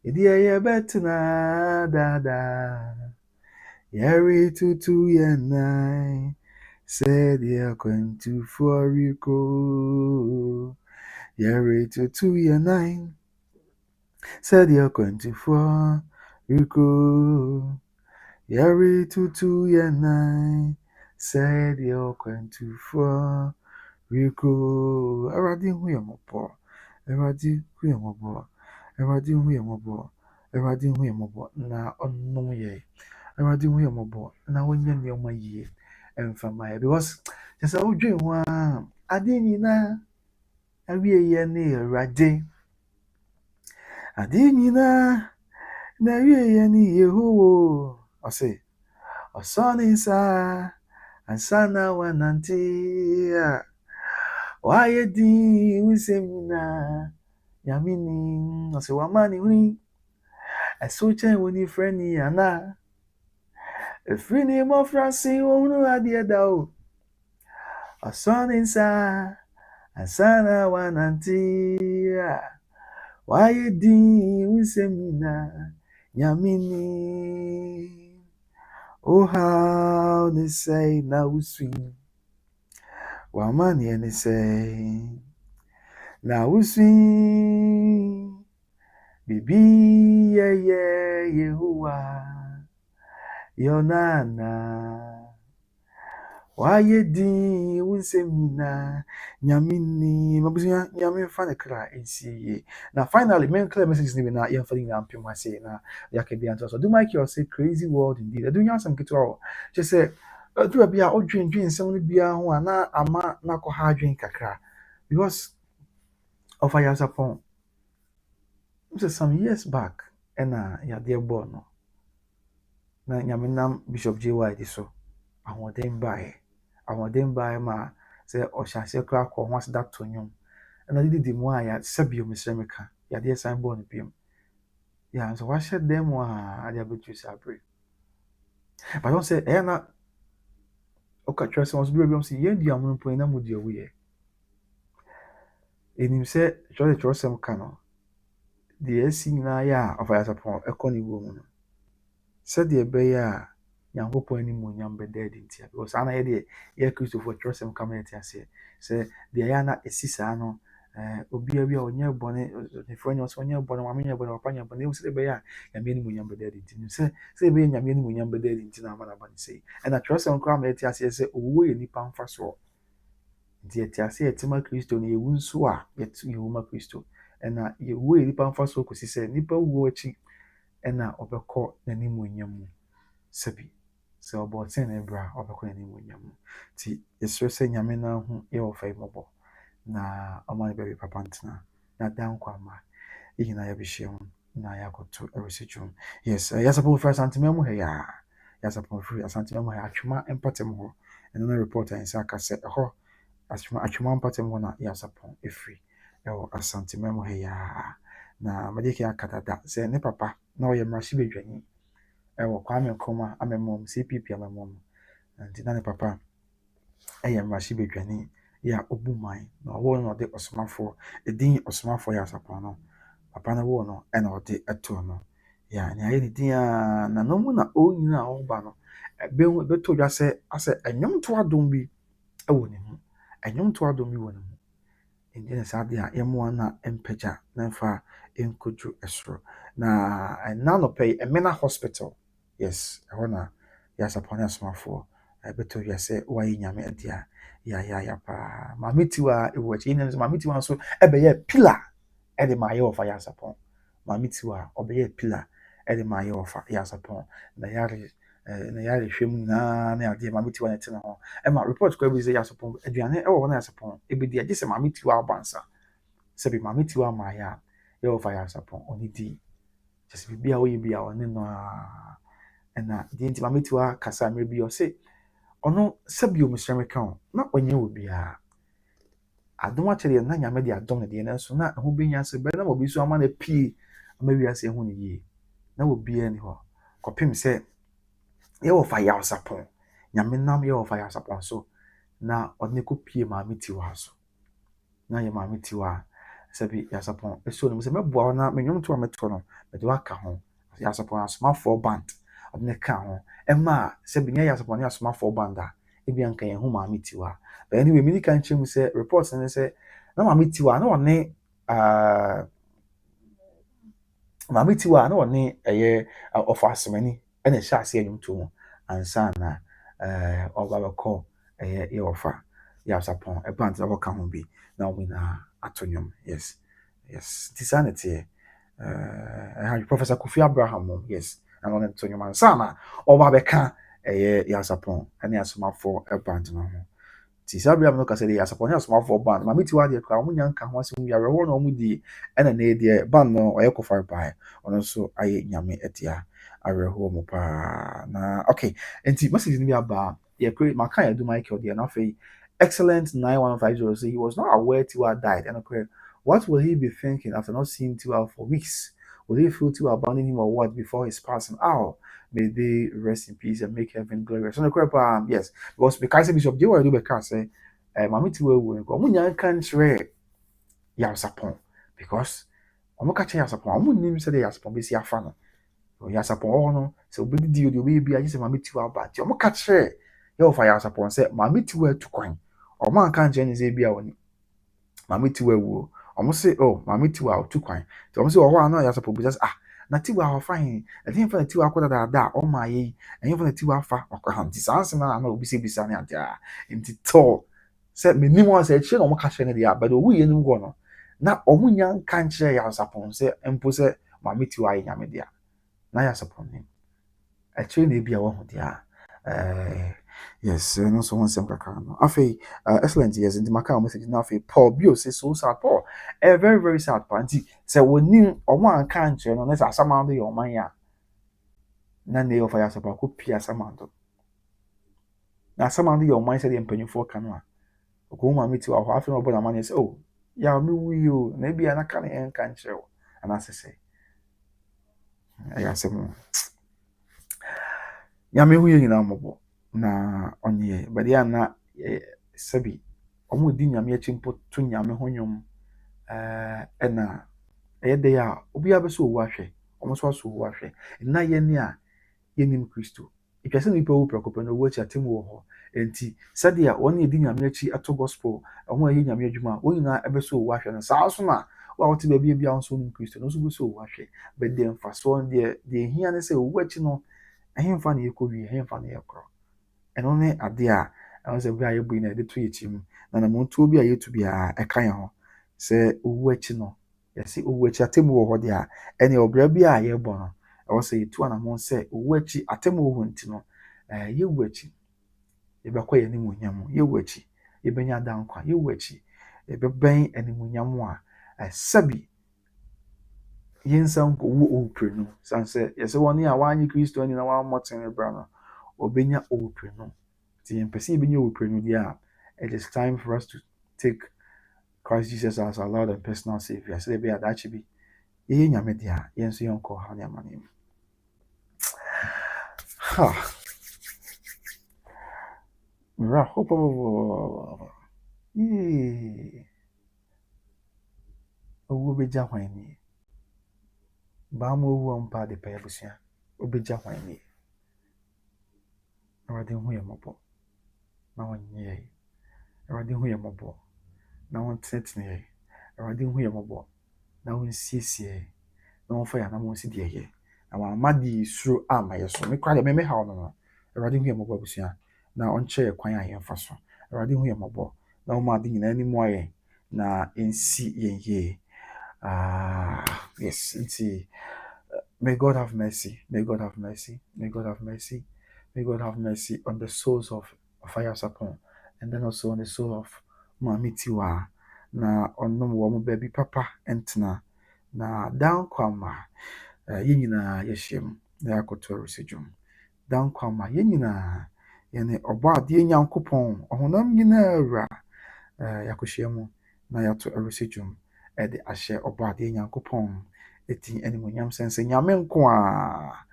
idie betna dada yeri tutu yenai said yokwent for Rico yeri tutu yenai said yokwent for Rico yeri tutu yenai said yokwent for Rico eradi hu yemopo eradi hu yemopo eradi hu yemopo eradi hu yemopo na onnom ye eradi hu yemopo na wonye nneoma yie emfama ye because just how dwen ho a ade nyina awie ye ne erade ade nyina na awie ye ne Yehowo ose osoni sa ansana wanantia waye di usemina yamini ose wamani hui esoche woni freni ana efrini mo fransi wonu adieda o osoni sa ansana wanantia waye di usemina yamini oh how they say now we swing wamani and they say now we swing bibi yeah Yehovah yonana Why di unsemina nyamini mabusia nyame fa ne kra ensi na finally men clear message ni na ye fa ni na mpem ase na yake bi anto so do Mike you say crazy world indeed do nya some kitwa just say do bia odwendwen nsem no bia ho ana ama na ko ha adwen kakra because of our support some years back ya de born no na nyame nam Bishop JY di so ahoden bae ma sɛ ɔhyɛ kora akɔ ho ase da to nnwom ɛna didi mu a ya sɛ bio mesrɛ meka yadeɛ san bɔɔ no biom ya nso wahyɛ dan mu a ade abɛtu sɛ abere but ɔn sɛ ɛyɛ na ɔka kyerɛ sɛ ɔso bi biom sɛ yɛn dua mu mpo na mu dua wuyɛ ɛnim sɛ kyerɛsɛm ka no deɛ asi nyinaa yɛ a ɔfa yɛsapɔn ɛkɔ ne wɔ mu no sɛdeɛ ɛbɛyɛ a Nyankopɔn anim onyam bɛda adi ntia because ana yɛdeɛ yɛ Kristofoɔ kyerɛsɛm ka ma yɛte aseɛ sɛ deɛ yɛ na ɛsi saa no obia bi a ɔnyɛ bɔne nefrɛ nyɛ sɛ ɔnyɛ bɔne wame nyɛ bɔne papa nyɛ bɔne ɛwu sɛ ɛbɛyɛ a Nyame anim onyam bɛda adi nti sɛ ɛbɛyɛ Nyame anim onyam bɛda adi nti na ama naba ne sɛi ɛna kyerɛsɛm koraa ma yɛte aseɛ sɛ owuo yɛ nipa mfa soɔ nti yɛte aseɛ yɛte ma Kristo no yɛwu nso a yɛwu ma Kristo ɛna yɛwuo yɛ nipa mfa soɔ kɔsi sɛ nipa wuo akyi ɛna ɔbɛkɔ n'anim onyam mu sɛbi sɛ ɔbɔ ɔtɛn ne bra ɔbɛkɔ n'anim onyam mu nti yɛsrɛ sɛ Nyame na ho yɛwɔ fa yi mmɔbɔ na ɔma ne bɛbi papa ntena na dan nkwa ama yɛnyina yɛbɛhyia mu na yɛakɔto ɛresi dwom yes yɛasapɔ firi asantema mu ha yɛ a yɛasapɔ firi asantema mu ha atwoma mpatam hɔ ɛno no report a yɛnsa aka sɛ ɛhɔ atwoma mpatam hɔ na yɛasapɔ ɛfiri ɛwɔ asantema mu ha yɛ a na mede kɛ aka dada sɛ ne papa na ɔyɛ mmarahyɛbadwani ɛwɔ Kwame Nkrumah amemom CPP amemom nti na ne papa ɛyɛ mmarahyɛbadwani yɛ a ɔbu man na ɔwɔ no ɔde ɔsomafoɔ ɛdin ɔsomafoɔ yɛ asapɔn no papa no wɔ no ɛna ɔde ɛtoo no yɛ ne ayɛ ne din a na no mu na ɔnyina a ɔba no ɛbɛtɔ dwa sɛ asɛ ɛnwom to adom bi ɛwɔ ne mu ɛnwom to adom bi wɔ ne mu nti ne saa deɛ a yɛmmoa na mpagya na mfa nkɔdwo ɛsoro na ɛna nɔpɛ yi Emena Hospital yes ɛhɔ na yɛasapɔn ne asomafoɔ ɛbɛtɔ dwa sɛ wɔayɛ Nyame adi a yɛayɛ paa Maame Tiwa ɛwɔ akyi yɛnim sɛ Maame Tiwa nso ɛbɛyɛ pillar ɛde ma yɛwɔ fa yɛasapɔn Maame Tiwa ɔbɛyɛ pillar ɛde ma yɛwɔ fa yɛasapɔn na yɛarehwɛ mu nyinaa na adeɛ Maame Tiwa ne te ne ho ɛma report kora bi sɛ yɛasapɔn aduane ɛwɔ hɔ na yɛasapɔn ɛbɛdi agye sɛ Maame Tiwa abansa sɛbi Maame Tiwa ma yɛ a yɛwɔ fa yɛasapɔn ɔne di kyɛ sɛ biribi a woyɛ bi a ɔne no a ɛna deɛ nti Maame Tiwa kasa mmerɛ bi ɔse ɔno sɛbio mesrɛ meka ho na ɔnyɛ wɔ biara adom akyerɛ na Nyame de adom ne deɛ nanso na ɛho bɛnya sɛ bɛyɛ na obi so ama na pie ama wiase ho ne yie na wɔ biara ni hɔ kɔpem sɛ yɛwɔ fa yɛasapɔn Nyame nam yɛwɔ fa yɛasapɔn so na ɔne kɔ pie Maame Tiwa so na yɛ Maame Tiwa sɛbi yɛasapɔn ɛso no sɛ mɛboa wo na menwom to a mɛto no mɛde waka ho yɛasapɔn asomafoɔ band ɔde ne ka ho ɛma sɛbi nyɛ yɛasapɔn ne asomafoɔ band a ebi anka yɛn ho Maame Tiwa but anyway mini kan kyerɛ mu sɛ reports ne sɛ na Maame Tiwa na ɔne Maame Tiwa na ɔne ɛyɛ ɔfa asɛmani ɛna ɛhyɛ ase ɛnwom to mu ansa na ɔba bɛkɔ ɛyɛ yɛwɔfa yɛasapɔn ɛband na wɔka ho bi na wɔn nyinaa ato nnwom yes nti saa na ɛteɛ Professor Kofi Abraham yes and on to nnwom ansa na ɔba bɛka ɛyɛ yɛasapɔn ɛne asomafoɔ ɛband no ho nti saa bere a mɛka sɛ yɛasapɔn ne asomafoɔ band Maame Tiwa deɛ kora ɔmo nya nka ho asɛm wiare hɔ na ɔmo di ɛna ne deɛ band no ɔyɛ kɔfare paa ɔno nso ayɛ Nyame adia awerɛhoɔ mu paa na okay nti message no bi aba yɛkɔ maka yɛdo Michael deɛ na afei Excellent 9150 say he was not aware Tiwa died. And okay, what will he be thinking after not seeing Tiwa for weeks? Will he feel Tiwa abandon him or what before his passing? Oh, may they rest in peace and make heaven glorious. And okay, yes, because Bishop J.Y. Dubeka say, Maame Tiwa will go. Munya can share yasapon because omo ka che yasapon omo nim say yasapon be si afa no. Yasapon no say obi di obi bi agye say Maame Tiwa ba. Ti omo ka che yo fa yasapon say Maame Tiwa tu kwan. Ọmọ anka nkyɛn ne sɛ bia woni Maame Tiwa wuo ɔmo se Maame Tiwa otu kwan nti ɔmo se wɔ hɔ a na yɛasapɔ bi sɛ na tiwa ho fa he ɛde fa na tiwa akɔda da o ma ye ɛnyɛ fa na tiwa fa ɔkɔ nti saa nsɛm na obisa ne ante a nti tɔ sɛ menim wa sɛ ɛkyerɛ na ɔmo ka hyɛ ne deɛ but owu yɛ nim go no na ɔmo nya nka nkyerɛ Yaosapon sɛ mpo sɛ maame tiwa ayɛ nyame deɛ na Yaosapon nim ɛkyerɛ na ebi a wɔho deɛ yes no so one nsɛm kakra no afei excellent yes nti maka message na afei Paul bio say so sad Paul very very sad pa nti sɛ wonim ɔmo anka nkyerɛ no na sɛ asamando yɛ ɔman ya na ne yɛ ɔfa Yaosapon akɔ pia asamando na asamando yɛ ɔman sɛ deɛ mpanyinfoɔ ka no a ɔkɔ maame tiwa hɔ afei na ɔbɔ na man sɛ oh ya me wuyi o na ebi anaka ne nka nkyerɛ wo anasɛ sɛ ɛyɛ asɛm nyame hu yɛ nyinaa mmɔbɔ na onye but ya na sabi omo di nyame akyi mpo to nyame ho nwom ɛna ɛyɛ ya obi abeso owu ahwɛ omo so aso owu ahwɛ na ye ne a yenim Kristo itwase nipa wo prekope no wo akyi atem wo ho enti sade a woni di nyame akyi ato gospel omo ayi nyame adwuma wo nyina abeso owu ahwɛ no saa so na wa wote ba bia nso nim Kristo no so beso owu ahwɛ but dem fa so de hia ne sɛ owu akyi no ehemfa na yekowi ehemfa na yekro ɛno ne ade a ɛno sɛ bia yɛbui na yɛde to yɛkyi mu na montuo bi a yɛtu bia ɛka yɛn ho sɛ owu akyi no yɛsɛ owu akyi atemu wɔ hɔ de a ɛne ɔbra bi a yɛbɔ no ɛwɔ sɛ yɛtu anamon sɛ owu akyi atemu wɔ hɔ nti no yɛwu akyi yɛbɛkɔ yɛn animuonyam yɛwu akyi yɛbɛnya dankwa yɛwu akyi yɛbɛbɛn animuonyam a sɛbi yɛnsa nkɔ wo owuprenu sansɛ yɛsɛ wɔne a wɔanye Kristo ani na wɔammɔten bra no obenya owuprenu ti empesi ebenya owuprenu dia it is time for us to take Christ Jesus as our Lord and personal Savior so be adachi bi ye nyame dia yenso yonko ha ne amane ha ra hopo owu beja hwan ni ba mo owu ampa de pa yabusia obeja hwan ni Awurade hu yɛ mmɔbɔ na wɔnyɛ yɛ Awurade hu yɛ mmɔbɔ na wɔntenetene yɛ Awurade hu yɛ mmɔbɔ na wɔnsiesie yɛ na wɔmfa yɛ anam wɔnsi deɛ yɛ na wɔama de suro ama yɛ so me kora deɛ me haw no no Awurade hu yɛ mmɔbɔ abusua na ɔnkyerɛ yɛ kwan a yɛmfa so Awurade hu yɛ mmɔbɔ na wɔma ade nyinaa anim ayɛ na ɛnsi yɛn yie yes nti may God have mercy may God have mercy may God have mercy May God have mercy on the souls of Yaosapon and then also on the soul of Maame Tiwa. Na onom wo mo baby papa entena na dan kwama yenyina yehiem na yakoto resejum. Dan kwama yenyina yene obo ade Nyankopon ohonam nyina awura yakohyiemu na yato resejum e de ahye obo ade Nyankopon eti animonyam sense nyame nko a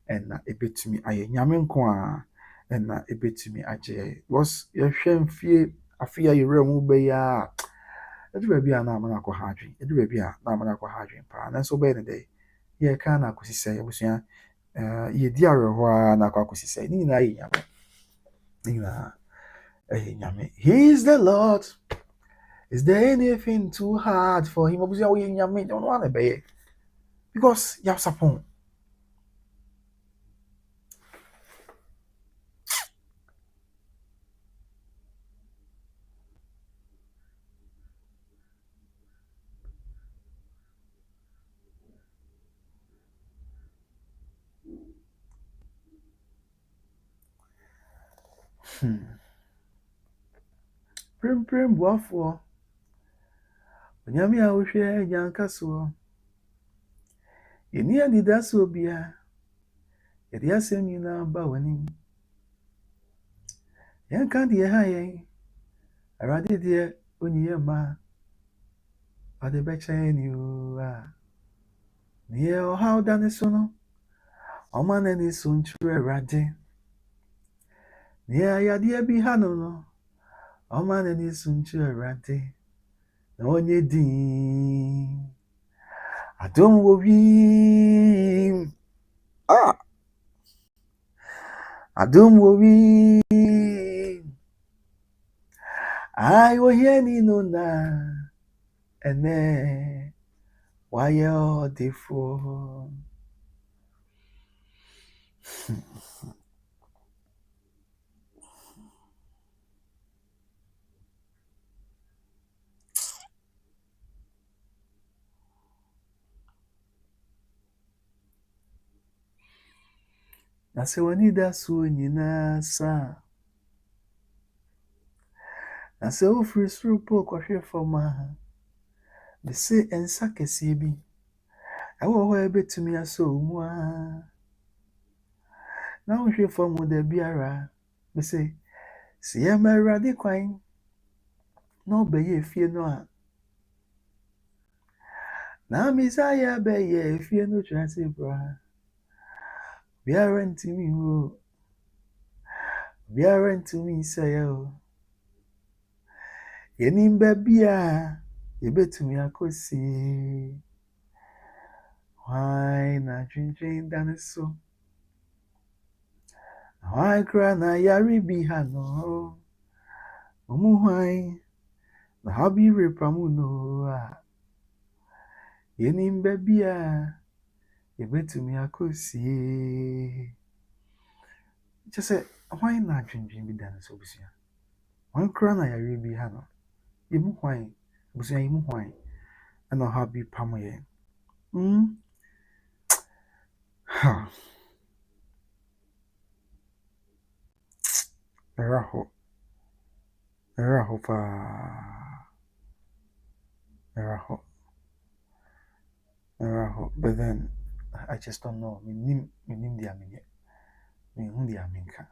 ɛna ebetumi ayɛ nyame nko a ɛna ebetumi agye was yɛhwɛ mfie afia yɛwura mu bɛya edu baabi a na amana akɔ ha adwen edu baabi a na amana akɔ ha adwen pa na so bɛyɛ ne dɛ yɛka na akosisɛ abusua yɛdi awerɛhɔ a na akɔ akosisɛ ne nyinaa yɛ nyame ne nyinaa ɛyɛ nyame he is the Lord is there anything too hard for him abusua wɔyɛ nyame ɔno ana bɛyɛ because Yaosapon Prim boafo onyame a wohwe nyankaso yeni anidaso bia yedi asem nyina ba wani yanka de ha yen Awurade de onyiye ma ade beche ni o a ni o how dane so no o ma na ni so ntwe Awurade ni ayade bi ha no o ma na ni so ntwe Awurade na onye din adom wo wi adom wo wi ai wo hieni no na ene why defo Na se wani da so nyina sa. Na se ofiri soro po kɔhwe fam a. De se nsa kɛseɛ bi. Ɛwɔ hɔ ebetumi asɔ mu a. Na wohwe fam da biara. De se si yɛma Awurade kwan na ɔbɛyɛ efie no a. Na Mesaya bɛyɛ efie no kyerɛ se bra. Biara ntumi wo. Biara ntumi nsɛe o. Yɛnim baabi a yɛbɛtumi akɔsie. Why na dwendwen da ne so? Why kra na yare bi ha no? Omu hwan na ha bi repamu no a. Yɛnim baabi a yɛbɛtumi akɔsie. Kyɛ sɛ why na dwendwen bi da ne so busua? Why kra na yare bi ha no? Yɛmu hwan? Busua yɛmu hwan? Ɛna ha bi pam yɛn. Ha. Ɛraho paa. Ɛraho. But then I just don't know. Menim the aminye. Mehu the aminka.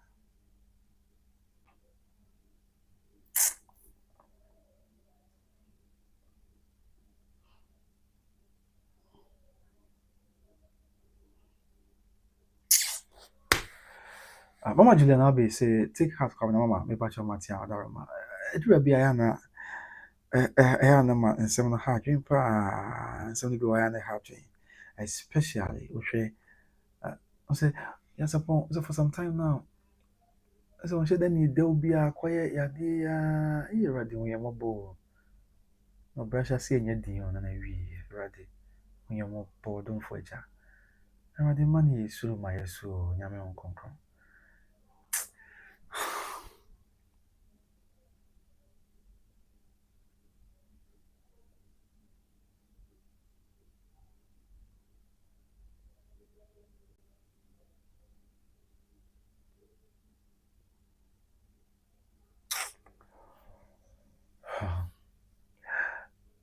Mama Julian Abe say take heart come mama me patch my tia adarama. Edura bi ayana ayana ma nsem no ha dwen pa nsem no bi wa ayana ha dwen. Especially we say yes upon so for some time now. So on then you there will be a quiet yade ya ready when you're mobile. No brasha see any dion and I ready when you're mobile don't for ja. And the money is through my soul, Yame on concron.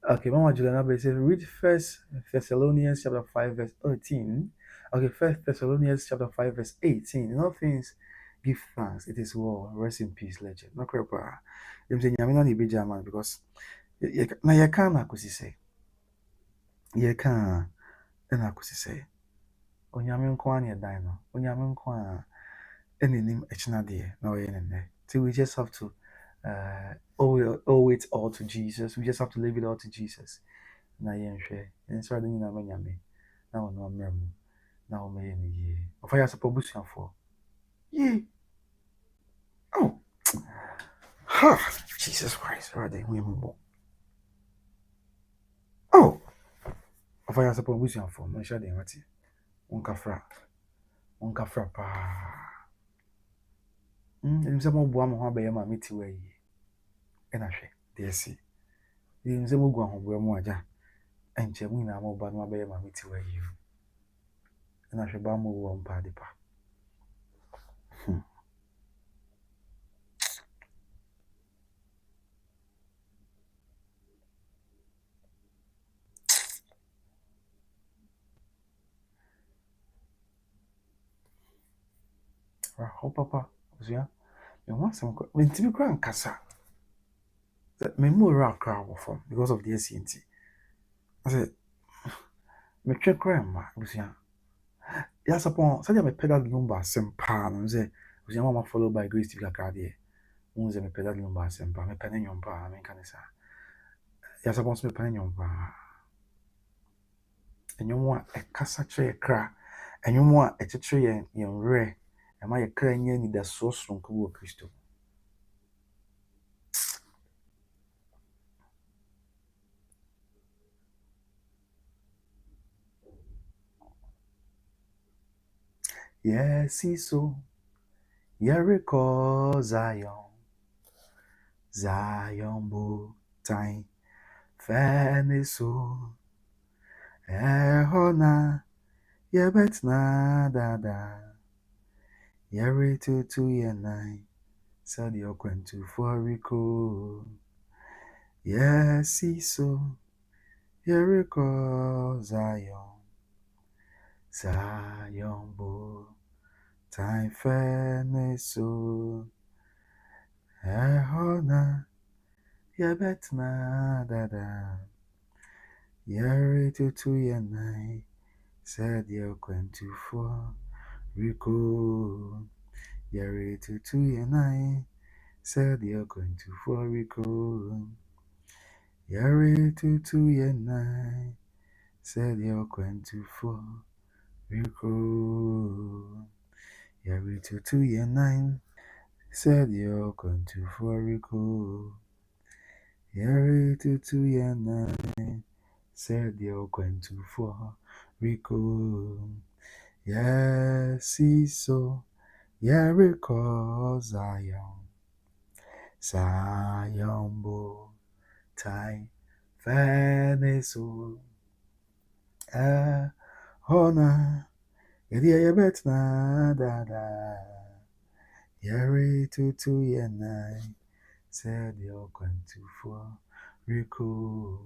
Okay, Mama Juliana says read First Thessalonians chapter 5 verse 18. Okay, First Thessalonians chapter 5 verse 18. In all things, give thanks. It is well. Rest in peace, legend. No crepa. Them say Yamina ni be German because na you can't akusi say. You can't then akusi say. Onyame nko an yɛdan no. Onyame nko a ɛnenim ɛkyena deɛ na ɔyɛ ne nnɛ. So we just have to owe it all to Jesus. We just have to leave it all to Jesus. Na yɛnhwɛ yɛnsɛ ade nyinaa ma nyame na ɔno ɔmmrɛ mu na ɔmmɛyɛ no yie. Ɔfa yɛ asopɔ busuafoɔ. Yie. Oh. Ha. Jesus Christ. Ade hu yɛmmɔ. Oh. Ɔfa yɛ asopɔ busuafoɔ. Mɛhyɛ de wate. Wonkafra paa. Ɛnim sɛ mɔboa mo ho abɛyɛ ma mete wa yie. Ɛna hwɛ deɛ si. Ɛnim sɛ mogu ahoboa mu agya. Ɛnkyɛ mu nyinaa mɔboa no abɛyɛ ma mete wa yie. Ɛna hwɛ ba mo wɔ mpa de pa. Raho papa. Busua. Me want some mentimi kra nkasa. Me mo ra kra wo from because of the SNT. I said me twe kra ma busua. Ya sapon said me pedal number sempa no say busua mama follow by grace to kakra de. Mo say me pedal number sempa me pene nyompa me kan sa. Ya sapon so me pene nyompa. Enyomo a ekasa kye kra. Enyomo a ekyekyere yen re. E ma ye kra nya ni da so sonko wo Kristo. Yes, so Jericho Zion, Zion bo time, fairness so, Ehona, Yebet na dada, Yeri to ye nine, said your quentu for Rico. Yes, so Jericho Zion, Zion bo time, fairness so, Ehona, Yebet na dada. Yari to ya nine, said you're going to for Rico. Yari to ya nine, said you're going to for Rico. Yari to ya nine, said you're going to for Rico. Yari to ya nine, said you're going to for Rico. Yari to ya nine, said you're going to for Rico. Yes, so Jericho Zion, Zion bo tai faneso, hona, idia bet na dada, Yeri to yenai, said you're going to for Rico.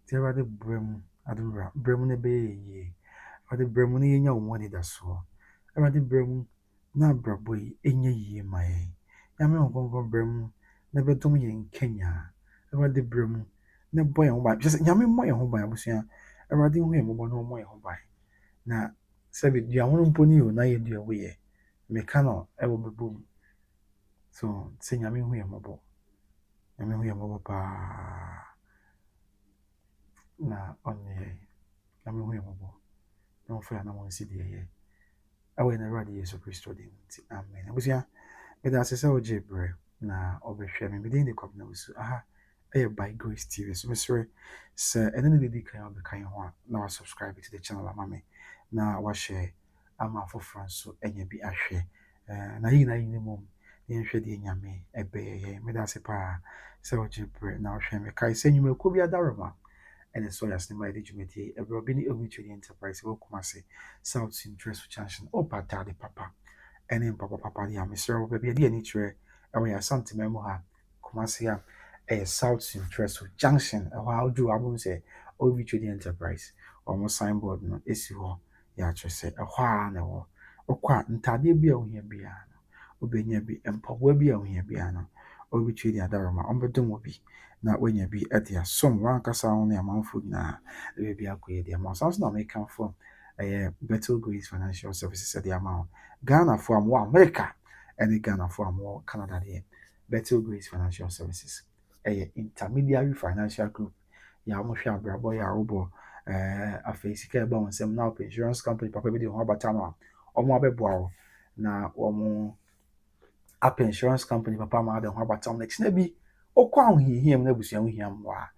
There are the brim, I don't know, brim ne be, or the brim ne ya one that's so. Awurade brɛ mu na abrabɔ yi ɛnyɛ yie ma yɛn. Nyame Nkonkron brɛ mu na bɛdom yɛn nkanya. Awurade brɛ mu na bɔ yɛn ho ban. Kyerɛ sɛ Nyame mmɔ yɛn ho ban abusua. Awurade hu yɛn mmɔbɔ na ɔmmɔ yɛn ho ban. Na sɛbi dua hono mpo ne yɛ o na yɛ dua woyɛ. Meka no ɛwɔ bɛbɔ mu. So sɛ Nyame hu yɛn mmɔbɔ. Nyame hu yɛn mmɔbɔ paa. Na ɔnyɛ yɛn. Nyame hu yɛn mmɔbɔ. Na ɔmfa yɛn anammɔn nsi deɛ yɛ. Awɔ na Awurade Yesu Kristo din nti amen. Abusua meda ase sɛ wogye berɛ na ɔbɛhwɛ me mede ne kwabena wo so aha ɛyɛ by Grace TV so mesrɛ sɛ ɛne ne didi kan ɔbɛka yɛn ho a na wasubscribe to the channel ama me na wahyɛ ama afoforɔ nso anya bi ahwɛ na yi na yi ne mom na yɛnhwɛ deɛ Nyame ɛbɛyɛ yɛn meda ase paa sɛ wogye berɛ na wohwɛ me kae sɛ nnwumakuo bi adaroma ɛne so yɛ asene ma yɛde dwumadie ɛberɛ obi ne Obi Trading Enterprise wɔkoma ase South Interest Junction ɔpataade papa ɛne mpapa papa de a mesrɛ wo baabi ade ani kyerɛ ɛwɔ yɛ asantema mu ha Kumase a ɛyɛ South Interest Junction ɛhɔ a woduru abom sɛ Obi Trading Enterprise ɔmo signboard no ɛsi hɔ yɛakyerɛ sɛ ɛhɔ a na ɛwɔ wokɔ a ntadeɛ bi a wohia biara no wobɛnya bi mpaboa bi a wohia biara no Obi Trading adaroma ɔmbɛdom wo bi na woanya bi ɛde asom wankasa ho ne amanfo nyinaa baabi akɔyɛ de ama wo. Saa nso na mekamfo ɛyɛ Better Grace Financial Services ɛde ama wo. Ghana for more America and Ghana for more Canada there. Better Grace Financial Services. A intermediary financial group. Ya mo hwe abrabo ya robo afei sika eba won sem na insurance company papa bi de ho abata no omo abeboa wo na omo app insurance company papa ma de ho abata no na bi okwa ahohiahia mu na busua ahohiam wa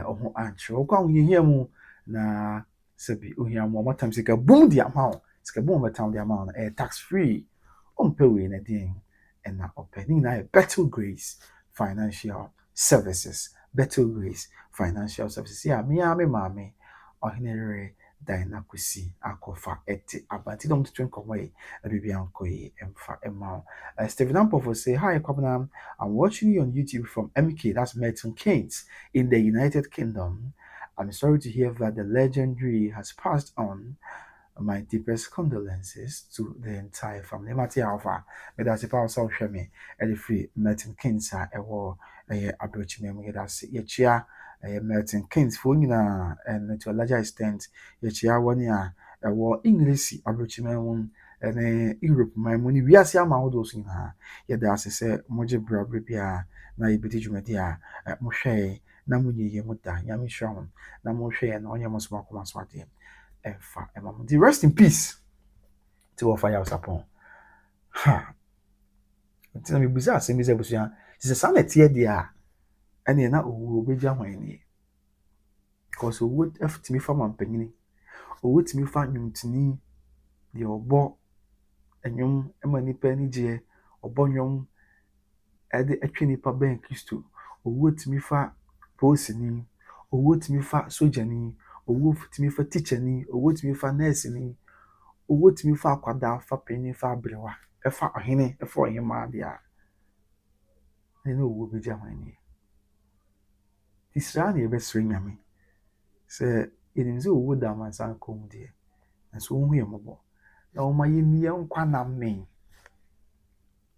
oho anche okwa ahohiahia mu na sebi ohiam mo matam sika boom dia ma wo sika boom matam dia ma wo tax free ompe we na din and na opening na Better Grace Financial Services. Better Grace Financial Services. Yeah, me mame ohenere Diana Kusi akofa ete abanti dom to twin komwe na bibi ankoyi emfa emma. Stephen Ampofo say hi Kwabena, I'm watching you on YouTube from MK, that's Milton Keynes in the United Kingdom. I'm sorry to hear that the legendary has passed on. My deepest condolences to the entire family. Mati Alpha, but that's a power so share me. Free Milton Keynes a war a approach me. That's Yachia, Milton Keynes for and to a larger extent, Yachia 1 year a war English approach me and Europe. My money we are seeing my those in her. Yet that's a say, Moja Brabia, na ibiti media, Moshe, Namuni Yemuta, Yami Sham, Namoshe, and Onyamos Makuma Swati. The rest in peace to offer you upon. Ha! Tell me, bizarre, same as Ebusia. It's a sonnet here, dear. And you're not who be jammy. Because who would have to me from one penny, or would me find you to me deɛ ɔbɔ nnwom ma nipa ani gye, ɔbɔ nnwom ɛde atwe nipa bɛn Kristo. Owuo tumi fa polisini, owuo tumi fa sogyani, owuo tumi fa tikyani, owuo tumi fa nɛɛseni, owuo tumi fa akwadaa, fa panyin, fa aberewa, ɛfa ɔhene, ɛfa ɔhemaa deɛ a, ɛne owuo bɛgye amanneɛ. Nti saa na yɛbɛsrɛ Nyame sɛ yɛnim sɛ owuo da amansa nkɔ mu deɛ, nso ɔnhu yɛn mmɔbɔ na ɔmma yɛnni yɛn nkwa nna mmɛn.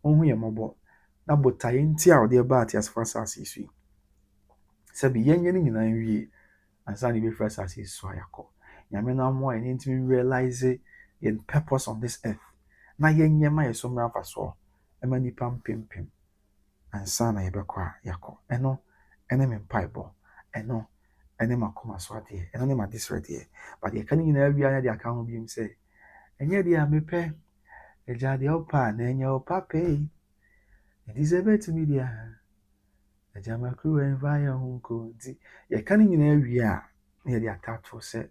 Ɔnhu yɛn mmɔbɔ na botaeɛ nti a ɔde ɛbaa ateasefo asase yi so yi, sɛbi yɛnyɛ no nyinaa nwie ansa na yɛbɛfiri asase yi so a yɛakɔ. Nyame no ammoa yɛn ntumi realize yɛn purpose on this earth na yɛnyɛ ma yɛ so mmra mfa soɔ ɛma nipa mpempem ansa na yɛbɛkɔ a yɛakɔ. Ɛno ɛne me mpaebɔ, ɛno ɛne m'akoma so adeɛ, ɛno ne m'adesrɛ deɛ. But yɛka no nyinaa wie a na deɛ aka ho biom sɛ ɛnyɛ deɛ a mepɛ, agya deɛ wopɛ a na ɛnyɛ wo papa yi. Nti sɛ ɛbɛtumi deɛ a, agya makuruwa mfa yɛ ho nkɔ. Nti yɛka no nyinaa wie a na yɛde ataato sɛ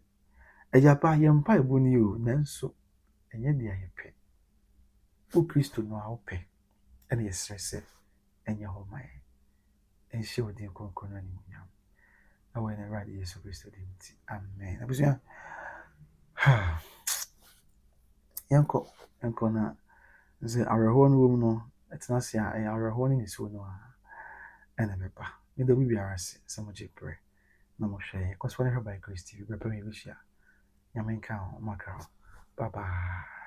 agya pa yɛn mpaebɔ ni o, nanso ɛnyɛ deɛ a yɛpɛ. Wo Kristo no a wopɛ ɛna yɛsrɛ sɛ ɛnyɛ hɔ ma yɛn. Ɛnhyɛ wo din kronkron no animuonyam. Na wɔyɛ no Awurade Yesu Kristo din nti. Amen. Abusua, yɛnkɔ na sɛ awerɛhoɔ no wɔ mu no, ɛtena ase a ɛyɛ awerɛhoɔ no nisuo no a ɛna bɛba. Meda wo biara ase sɛ mogye prɛ na mohwɛ yɛn. Kɔ so ne hwɛ by Grace TV. Bɛpɛ me bɛhyia. Nyame nka ho, ɔmaka ho. Bye bye.